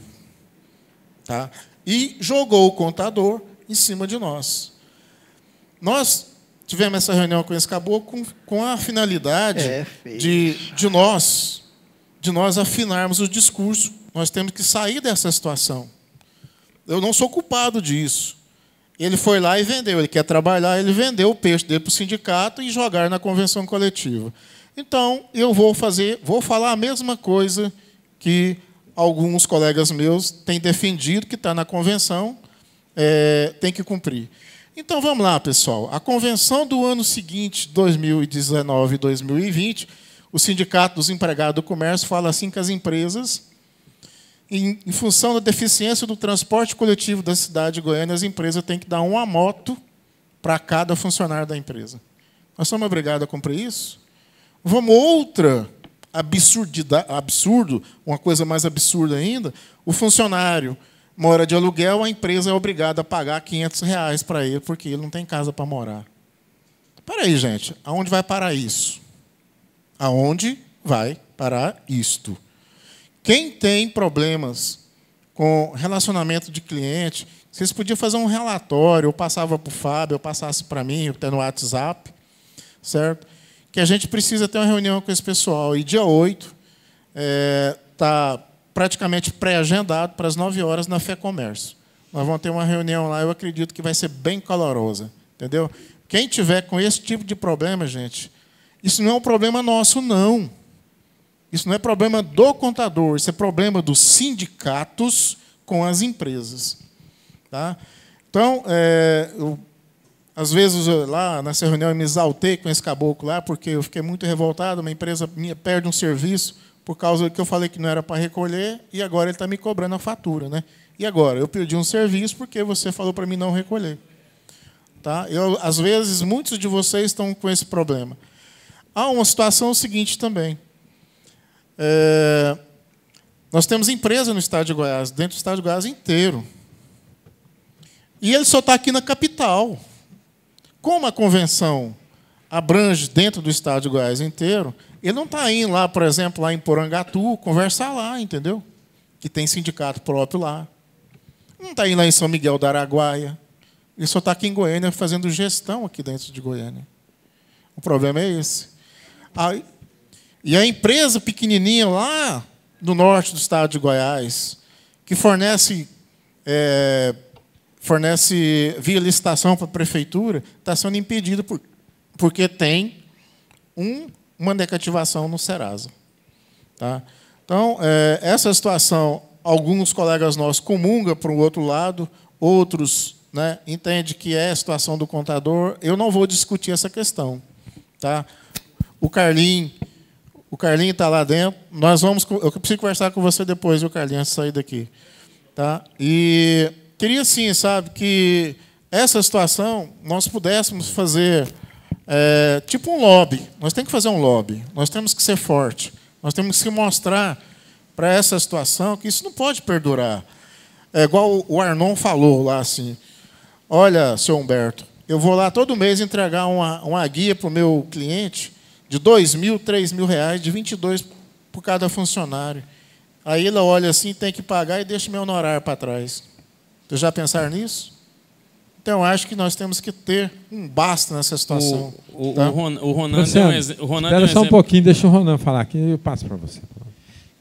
Tá? E jogou o contador em cima de nós. Nós tivemos essa reunião com esse caboclo com a finalidade de nós afinarmos o discurso. Nós temos que sair dessa situação. Eu não sou culpado disso. Ele foi lá e vendeu. Ele quer trabalhar, ele vendeu o peixe dele para o sindicato e jogar na convenção coletiva. Então, eu vou falar a mesma coisa que alguns colegas meus têm defendido, que está na convenção, tem que cumprir. Então, vamos lá, pessoal. A convenção do ano seguinte, 2019 e 2020, o Sindicato dos Empregados do Comércio fala assim que as empresas, em função da deficiência do transporte coletivo da cidade de Goiânia, as empresas têm que dar uma moto para cada funcionário da empresa. Nós somos obrigados a cumprir isso? Vamos outra absurdo, uma coisa mais absurda ainda, o funcionário mora de aluguel, a empresa é obrigada a pagar R$ 500 para ele, porque ele não tem casa para morar. Espera aí, gente, aonde vai parar isso? Aonde vai parar isto? Quem tem problemas com relacionamento de cliente, vocês podiam fazer um relatório, eu passava para o Fábio, eu passasse para mim, até no WhatsApp, certo? Que a gente precisa ter uma reunião com esse pessoal. E dia 8 está praticamente pré-agendado para as 9 horas na Fé Comércio. Nós vamos ter uma reunião lá, eu acredito que vai ser bem calorosa, entendeu? Quem tiver com esse tipo de problema, gente, isso não é um problema nosso, não. Isso não é problema do contador, isso é problema dos sindicatos com as empresas. Tá? Então, às vezes, lá nessa reunião, eu me exaltei com esse caboclo lá, porque eu fiquei muito revoltado, uma empresa minha perde um serviço por causa que eu falei que não era para recolher, e agora ele está me cobrando a fatura. Né? E agora? Eu perdi um serviço porque você falou para mim não recolher. Tá? Às vezes, muitos de vocês estão com esse problema. Há uma situação seguinte também. Nós temos empresa no estado de Goiás, dentro do estado de Goiás inteiro. E ele só está aqui na capital. Como a convenção abrange dentro do estado de Goiás inteiro, ele não está indo lá, por exemplo, lá em Porangatu, conversar lá, entendeu? Que tem sindicato próprio lá. Não está indo lá em São Miguel da Araguaia. Ele só está aqui em Goiânia fazendo gestão aqui dentro de Goiânia. O problema é esse. E a empresa pequenininha lá do norte do estado de Goiás, que fornece via licitação para a prefeitura, está sendo impedida porque tem uma decativação no Serasa. Tá? Então, essa situação, alguns colegas nossos comungam para o outro lado, outros, né, entendem que é a situação do contador. Eu não vou discutir essa questão. Tá? O Carlinho está lá dentro. Eu preciso conversar com você depois, viu, Carlinhos, antes de sair daqui. Tá? E queria, sim, sabe, que essa situação nós pudéssemos fazer tipo um lobby. Nós temos que fazer um lobby. Nós temos que ser forte. Nós temos que mostrar para essa situação que isso não pode perdurar. É igual o Arnon falou lá assim. Olha, seu Humberto, eu vou lá todo mês entregar uma guia para o meu cliente de R$2.000, R$3.000, de 22 por cada funcionário. Aí ele olha assim, tem que pagar e deixa meu honorário para trás. Vocês já pensaram nisso? Então, acho que nós temos que ter um basta nessa situação. O Ronan espera só um pouquinho, deixa o Ronan falar aqui, eu passo para você.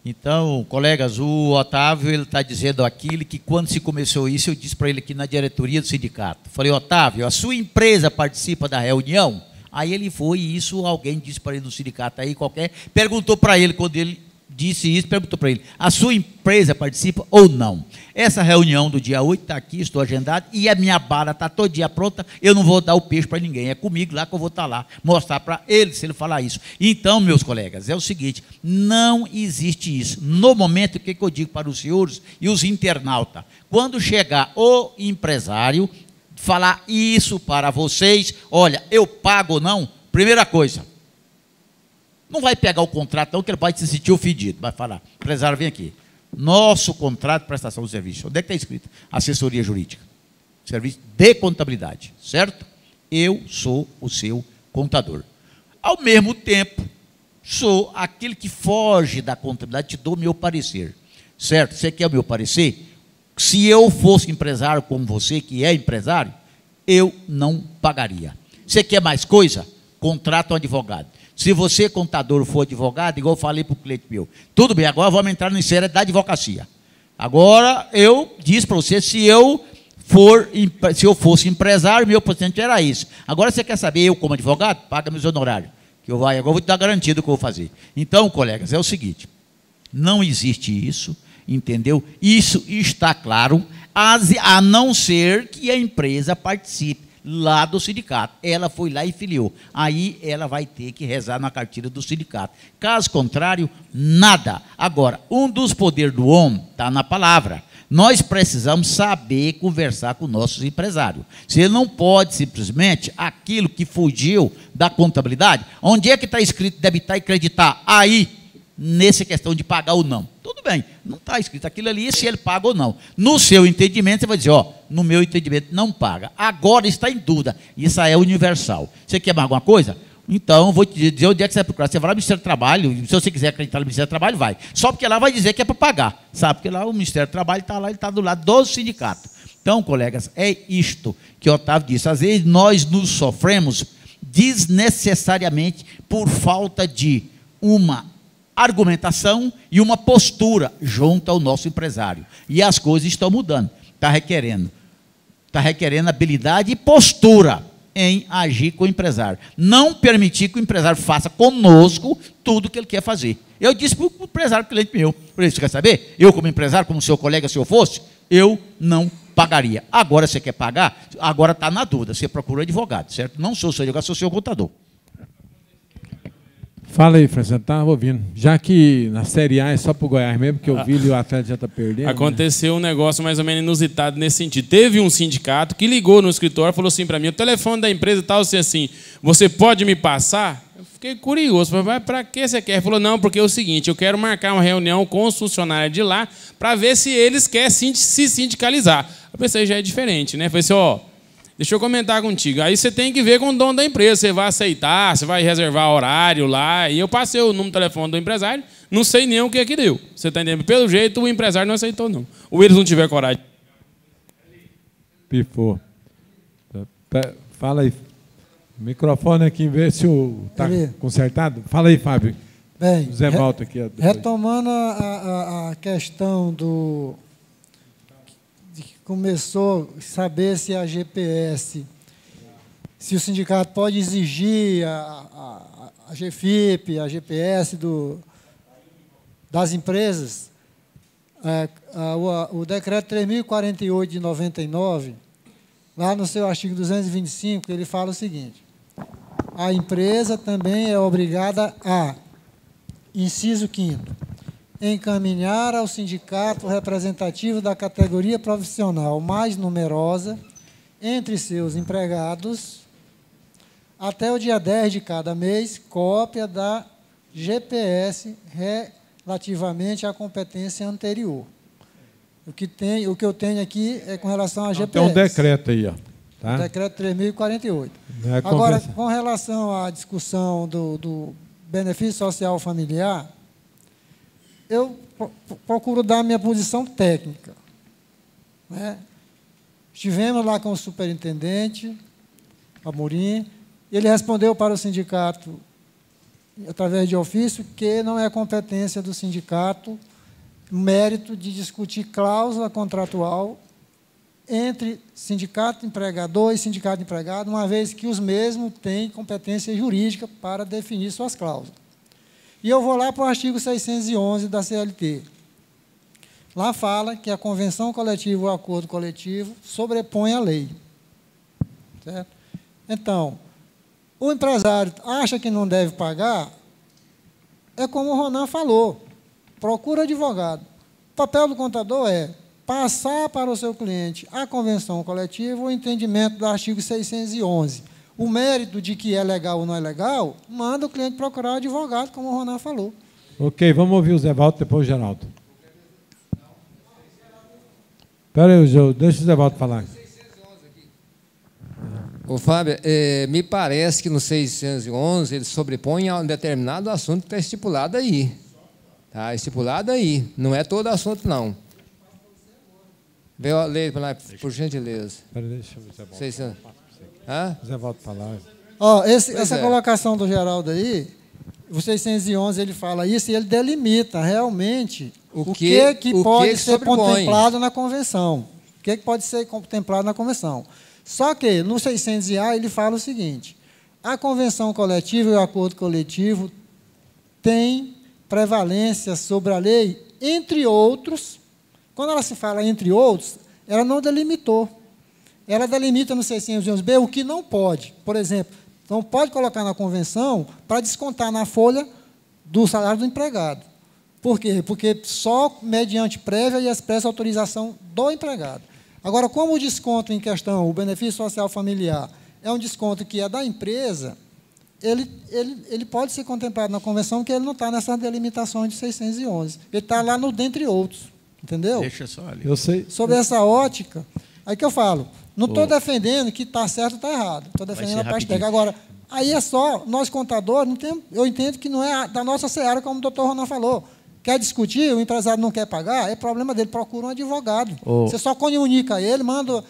Então, colegas, o Otávio está dizendo aquilo que, quando se começou isso, eu disse para ele aqui na diretoria do sindicato. Falei, Otávio, a sua empresa participa da reunião? Aí ele foi, e isso alguém disse para ele no sindicato aí, perguntou para ele, quando ele disse isso, perguntou para ele, a sua empresa participa ou não? Essa reunião do dia 8 está aqui, estou agendado, e a minha bala está todo dia pronta, eu não vou dar o peixe para ninguém, é comigo lá que eu vou estar lá, mostrar para ele, se ele falar isso. Então, meus colegas, é o seguinte, não existe isso. No momento, o que eu digo para os senhores e os internautas? Quando chegar o empresário, falar isso para vocês, olha, eu pago ou não, primeira coisa, não vai pegar o contrato não, que ele vai se sentir ofendido, vai falar, empresário, vem aqui, nosso contrato de prestação de serviço, onde é que está escrito? Assessoria jurídica, serviço de contabilidade, certo? Eu sou o seu contador. Ao mesmo tempo, sou aquele que foge da contabilidade, te dou meu parecer, certo? Você quer o meu parecer? Se eu fosse empresário como você, que é empresário, eu não pagaria. Você quer mais coisa? Contrata um advogado. Se você, contador, for advogado, igual eu falei para o cliente meu, tudo bem, agora vamos entrar no esfera da advocacia. Agora, eu disse para você, se eu fosse empresário, meu porcento era isso. Agora, você quer saber, eu como advogado, paga meus honorários. Agora eu vou te dar garantido o que eu vou fazer. Então, colegas, é o seguinte, não existe isso, entendeu? Isso está claro, a não ser que a empresa participe lá do sindicato. Ela foi lá e filiou. Aí ela vai ter que rezar na cartilha do sindicato. Caso contrário, nada. Agora, um dos poderes do homem está na palavra. Nós precisamos saber conversar com nossos empresários. Você não pode simplesmente, aquilo que fugiu da contabilidade, onde é que está escrito debitar e creditar? Aí, nessa questão de pagar ou não. Tudo bem, não está escrito aquilo ali, se ele paga ou não. No seu entendimento, você vai dizer, no meu entendimento não paga. Agora está em dúvida, isso aí é universal. Você quer mais alguma coisa? Então, vou te dizer onde é que você vai procurar. Você vai lá no Ministério do Trabalho, se você quiser acreditar no Ministério do Trabalho, vai. Só porque lá vai dizer que é para pagar, sabe? Porque lá o Ministério do Trabalho está lá, ele está do lado do sindicato. Então, colegas, é isto que o Otávio disse. Às vezes nós nos sofremos desnecessariamente por falta de uma argumentação e uma postura junto ao nosso empresário. E as coisas estão mudando. Está requerendo habilidade e postura em agir com o empresário. Não permitir que o empresário faça conosco tudo o que ele quer fazer. Eu disse para o empresário, cliente meu, por isso, você quer saber? Eu, como empresário, como seu colega, se eu fosse, eu não pagaria. Agora você quer pagar? Agora está na dúvida. Você procura advogado, certo? Não sou seu advogado, sou seu contador. Fala aí, Franciano, estava ouvindo. Já que na Série A é só para o Goiás mesmo, porque o Vila e o Atlético já está perdendo. Aconteceu um negócio mais ou menos inusitado nesse sentido. Teve um sindicato que ligou no escritório e falou assim para mim, o telefone da empresa tal, assim, você pode me passar? Eu fiquei curioso, mas para que você quer? Ele falou, não, porque é o seguinte, eu quero marcar uma reunião com os funcionários de lá para ver se eles querem se sindicalizar. Eu pensei, já é diferente, né? Eu falei assim, ó, deixa eu comentar contigo. Aí você tem que ver com o dono da empresa, você vai aceitar, você vai reservar horário lá. E eu passei o número de telefone do empresário, não sei nem o que é que deu. Você está entendendo? Pelo jeito, o empresário não aceitou, não. Ou eles não tiveram coragem. Pifou. Fala aí. O microfone aqui, vê se está consertado. Fala aí, Fábio. Bem, Zé Valto aqui. Retomando a questão do... começou a saber se a GPS, se o sindicato pode exigir a GFIP, a GPS das empresas. O decreto 3.048 de 99, lá no seu artigo 225, ele fala o seguinte: a empresa também é obrigada a, inciso 5º, encaminhar ao sindicato representativo da categoria profissional mais numerosa entre seus empregados, até o dia 10 de cada mês, cópia da GPS relativamente à competência anterior. O que eu tenho aqui é com relação à GPS. Tem um decreto aí, ó. Tá? O decreto 3.048. Agora, com relação à discussão do benefício social familiar, eu procuro dar a minha posição técnica. Né? Estivemos lá com o superintendente, Amorim, e ele respondeu para o sindicato, através de ofício, que não é competência do sindicato o mérito de discutir cláusula contratual entre sindicato empregador e sindicato empregado, uma vez que os mesmos têm competência jurídica para definir suas cláusulas. E eu vou lá para o artigo 611 da CLT. Lá fala que a convenção coletiva ou acordo coletivo sobrepõe a lei. Certo? Então, o empresário acha que não deve pagar, é como o Ronan falou, procura advogado. O papel do contador é passar para o seu cliente a convenção coletiva o entendimento do artigo 611. O mérito de que é legal ou não é legal, manda o cliente procurar o advogado, como o Ronan falou. Ok, vamos ouvir o Zé Valto, depois o Geraldo. Espera aí, deixa o Zé Valto falar. Ô, Fábio, me parece que no 611 ele sobrepõe a um determinado assunto que está estipulado aí. Está estipulado aí. Não é todo assunto, não. Vê a lei, por gentileza. Espera, deixa eu ver se é bom. 600. Zé Valto falar. Essa colocação do Geraldo aí, o 611 ele fala isso e ele delimita realmente o que pode ser contemplado na convenção. O que pode ser contemplado na convenção. Só que no 600A ele fala o seguinte: a convenção coletiva e o acordo coletivo têm prevalência sobre a lei, entre outros. Quando ela se fala entre outros, ela não delimitou. Ela delimita no 611B o que não pode. Por exemplo, não pode colocar na convenção para descontar na folha do salário do empregado. Por quê? Porque só mediante prévia e expressa autorização do empregado. Agora, como o desconto em questão, o benefício social familiar, é um desconto que é da empresa, ele pode ser contemplado na convenção, porque ele não está nessas delimitações de 611. Ele está lá no dentre outros. Entendeu? Deixa só ali. Eu sei. Sobre essa ótica, aí que eu falo, não estou defendendo que está certo ou está errado. Estou defendendo a parte técnica. Agora, Aí é só, nós contadores, eu entendo que não é da nossa seara, como o doutor Ronan falou. Quer discutir, o empresário não quer pagar, é problema dele, procura um advogado. Você só comunica ele, manda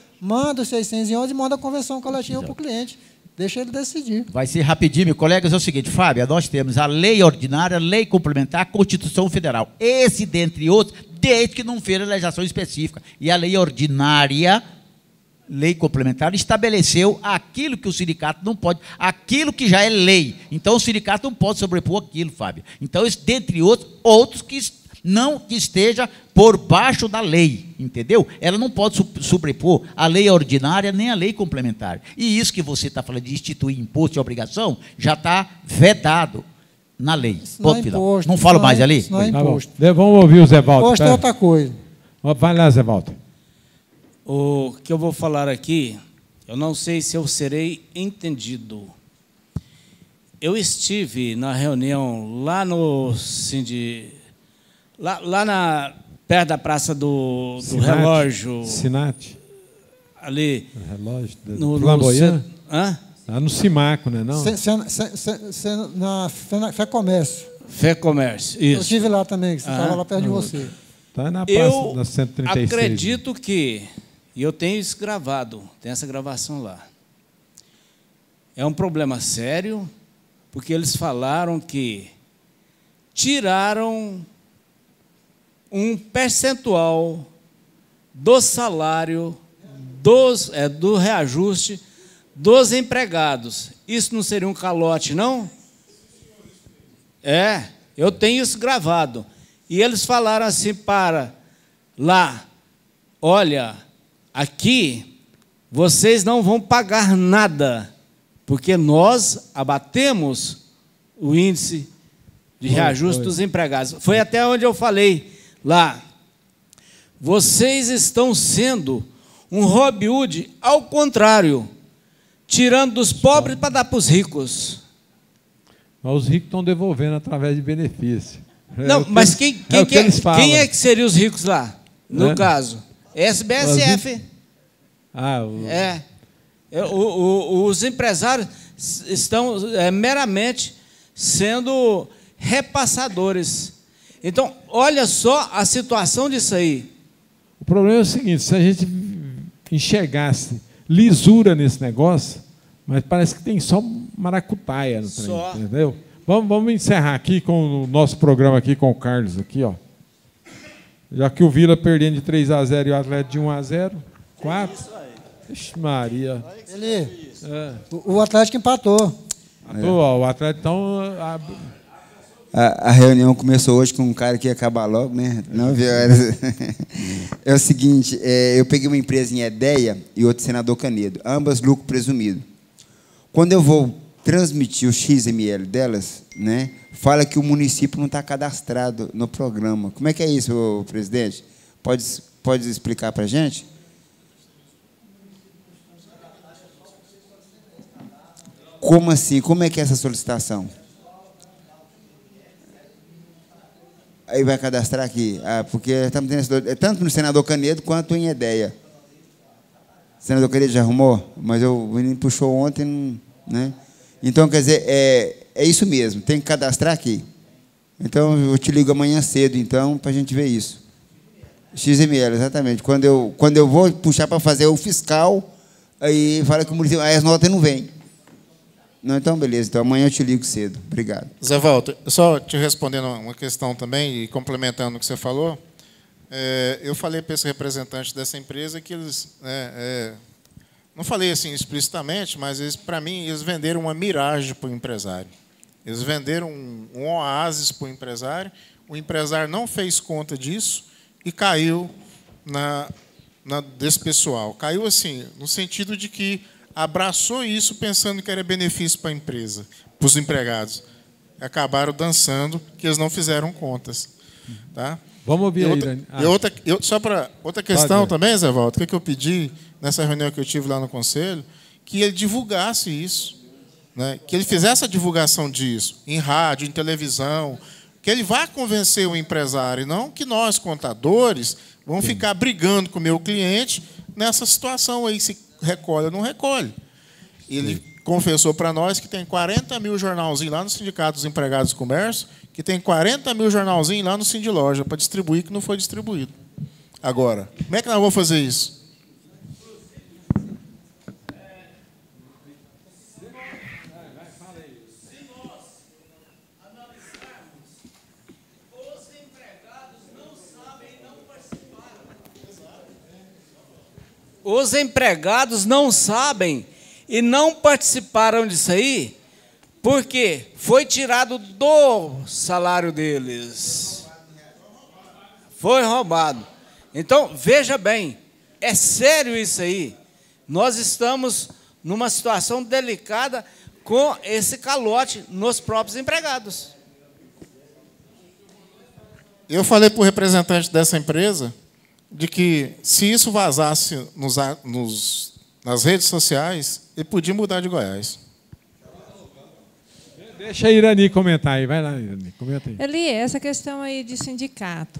o 611 e manda a convenção coletiva para o cliente. Deixa ele decidir. Vai ser rapidinho, meus colegas. É o seguinte, Fábio, nós temos a lei ordinária, a lei complementar, a Constituição Federal. Esse, dentre outros, desde que não fez a legislação específica. E a lei ordinária, lei complementar, estabeleceu aquilo que o sindicato não pode, aquilo que já é lei. Então, o sindicato não pode sobrepor aquilo, Fábio. Então, dentre outros que esteja por baixo da lei, entendeu? Ela não pode sobrepor a lei ordinária nem a lei complementar. E isso que você está falando de instituir imposto e obrigação já está vedado na lei. Não, é imposto, não falo mais ali? Não é imposto. Vamos ouvir o Zé Walter. Imposto é outra coisa. Vai lá, Zé Walter. O que eu vou falar aqui, eu não sei se eu serei entendido. Eu estive na reunião lá no perto da Praça do Relógio. Sinate. Ali. O relógio no Flamboyant? Hã? Lá no Simaco, né? Não? Na Fé Comércio. Fé Comércio, isso. Eu estive lá também, que você estava lá perto de você. Está na praça da 136. Acredito que, e eu tenho isso gravado, tem essa gravação lá. É um problema sério, porque eles falaram que tiraram um percentual do salário, do reajuste dos empregados. Isso não seria um calote, não? Eu tenho isso gravado. E eles falaram assim para lá, olha, aqui vocês não vão pagar nada, porque nós abatemos o índice de reajuste dos empregados. Foi até onde eu falei lá. Vocês estão sendo um Robin Hood ao contrário, tirando dos pobres para dar para os ricos. Mas os ricos estão devolvendo através de benefício. Não, mas quem é que seriam os ricos lá, no caso? SBSF. Os empresários estão meramente sendo repassadores. Então, olha só a situação disso aí. O problema é o seguinte, se a gente enxergasse lisura nesse negócio, mas parece que tem só maracutaia no trem, entendeu? Vamos encerrar aqui com o nosso programa aqui com o Carlos aqui, ó. Já que o Vila perdendo de 3-0 e o Atlético de 1-0, 4. Ixi, Maria. O Atlético empatou. O Atlético então a reunião começou hoje com um cara que ia acabar logo, né? 9 horas. É o seguinte, eu peguei uma empresa em Edéia e outra Senador Canedo, ambas lucro presumido. Quando eu vou transmitir o XML delas, né, fala que o município não está cadastrado no programa. Como é que é isso, presidente? Pode explicar para a gente? Como assim? Como é que é essa solicitação? Aí vai cadastrar aqui. Porque estamos tendo tanto no Senador Canedo quanto em Edéia. O Senador Canedo já arrumou, mas o menino puxou ontem, né? Então, quer dizer, é isso mesmo, tem que cadastrar aqui. Então, eu te ligo amanhã cedo, então, para a gente ver isso. XML, exatamente. Quando eu vou puxar para fazer o fiscal, aí fala que o município, aí as notas não vêm. Não, então, beleza. Então, amanhã eu te ligo cedo. Obrigado. Zé Walter, só te respondendo uma questão também, e complementando o que você falou, eu falei para esse representante dessa empresa que eles... não falei assim explicitamente, mas eles, para mim, eles venderam uma miragem para o empresário. Eles venderam um oásis para o empresário não fez conta disso e caiu desse pessoal. Caiu assim, no sentido de que abraçou isso pensando que era benefício para a empresa, para os empregados. Acabaram dançando, que eles não fizeram contas. Tá? Vamos ouvir aí. Só para outra questão também, Zé Walter, o que eu pedi nessa reunião que eu tive lá no Conselho, que ele divulgasse isso, né? Que ele fizesse a divulgação disso, em rádio, em televisão, que ele vá convencer o empresário, e não que nós, contadores, vamos ficar brigando com o meu cliente nessa situação aí, se recolhe ou não recolhe. Ele confessou para nós que tem 40 mil jornalzinhos lá no Sindicato dos Empregados do Comércio, que tem 40 mil jornalzinhos lá no Sindiloja para distribuir, que não foi distribuído. Agora, como é que nós vamos fazer isso? Os empregados não sabem e não participaram disso aí, porque foi tirado do salário deles. Foi roubado. Então, veja bem, é sério isso aí. Nós estamos numa situação delicada com esse calote nos próprios empregados. Eu falei para o representante dessa empresa de que, se isso vazasse nas redes sociais, ele podia mudar de Goiás. Deixa a Irani comentar aí. Vai lá, Irani, comenta aí. Eli, essa questão aí de sindicato.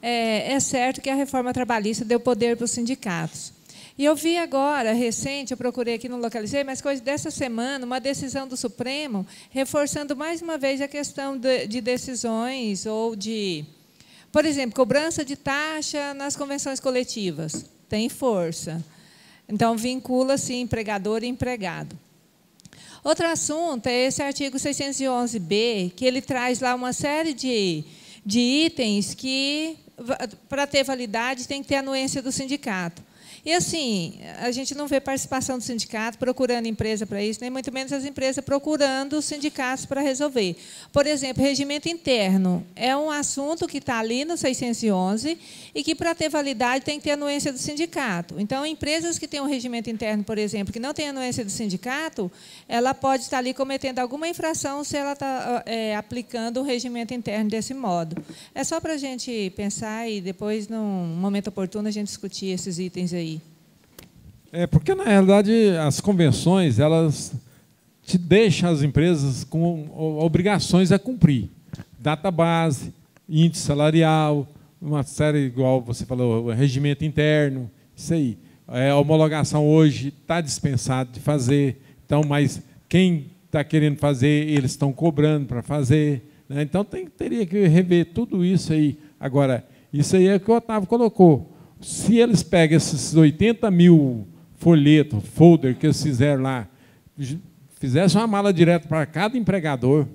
É certo que a reforma trabalhista deu poder para os sindicatos. E eu vi agora, recente, eu procurei aqui, não localizei, mas coisa dessa semana, uma decisão do Supremo reforçando mais uma vez a questão de decisões ou de... Por exemplo, cobrança de taxa nas convenções coletivas. Tem força. Então, vincula-se empregador e empregado. Outro assunto é esse artigo 611B, que ele traz lá uma série de itens que, para ter validade, tem que ter anuência do sindicato. E, assim, a gente não vê participação do sindicato procurando empresa para isso, nem muito menos as empresas procurando os sindicatos para resolver. Por exemplo, regimento interno é um assunto que está ali no 611 e que, para ter validade, tem que ter anuência do sindicato. Então, empresas que têm um regimento interno, por exemplo, que não tem anuência do sindicato, ela pode estar ali cometendo alguma infração se ela está aplicando o regimento interno desse modo. É só para a gente pensar e depois, num momento oportuno, a gente discutir esses itens aí. Porque, na realidade, as convenções, elas te deixam as empresas com obrigações a cumprir. Database, índice salarial, uma série, igual você falou, regimento interno, isso aí. A homologação hoje está dispensado de fazer, então, mas quem está querendo fazer, eles estão cobrando para fazer. Né? Então, teria que rever tudo isso aí. Agora, isso aí é o que o Otávio colocou. Se eles pegam esses 80 mil folheto, folder que eles fizeram lá, fizessem uma mala direto para cada empregador,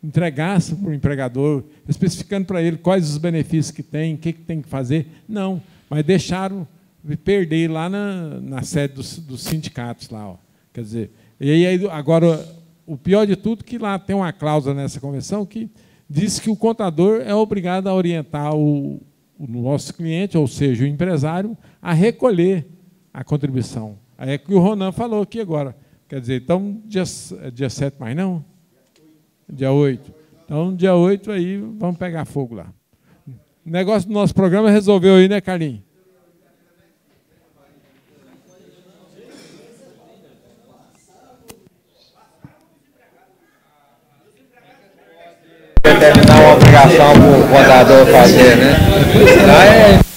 entregasse para o empregador, especificando para ele quais os benefícios que tem, o que tem que fazer. Não, mas deixaram perder lá na sede dos sindicatos. Lá, ó. Quer dizer, e aí, agora, o pior de tudo é que lá tem uma cláusula nessa convenção que diz que o contador é obrigado a orientar o nosso cliente, ou seja, o empresário, a recolher a contribuição. Aí é que o Ronan falou aqui agora. Quer dizer, então, dia 7 mais não? Dia 8. Então, dia 8 aí, vamos pegar fogo lá. O negócio do nosso programa resolveu aí, né, Carlinhos? Determinar uma obrigação para o contador fazer, né?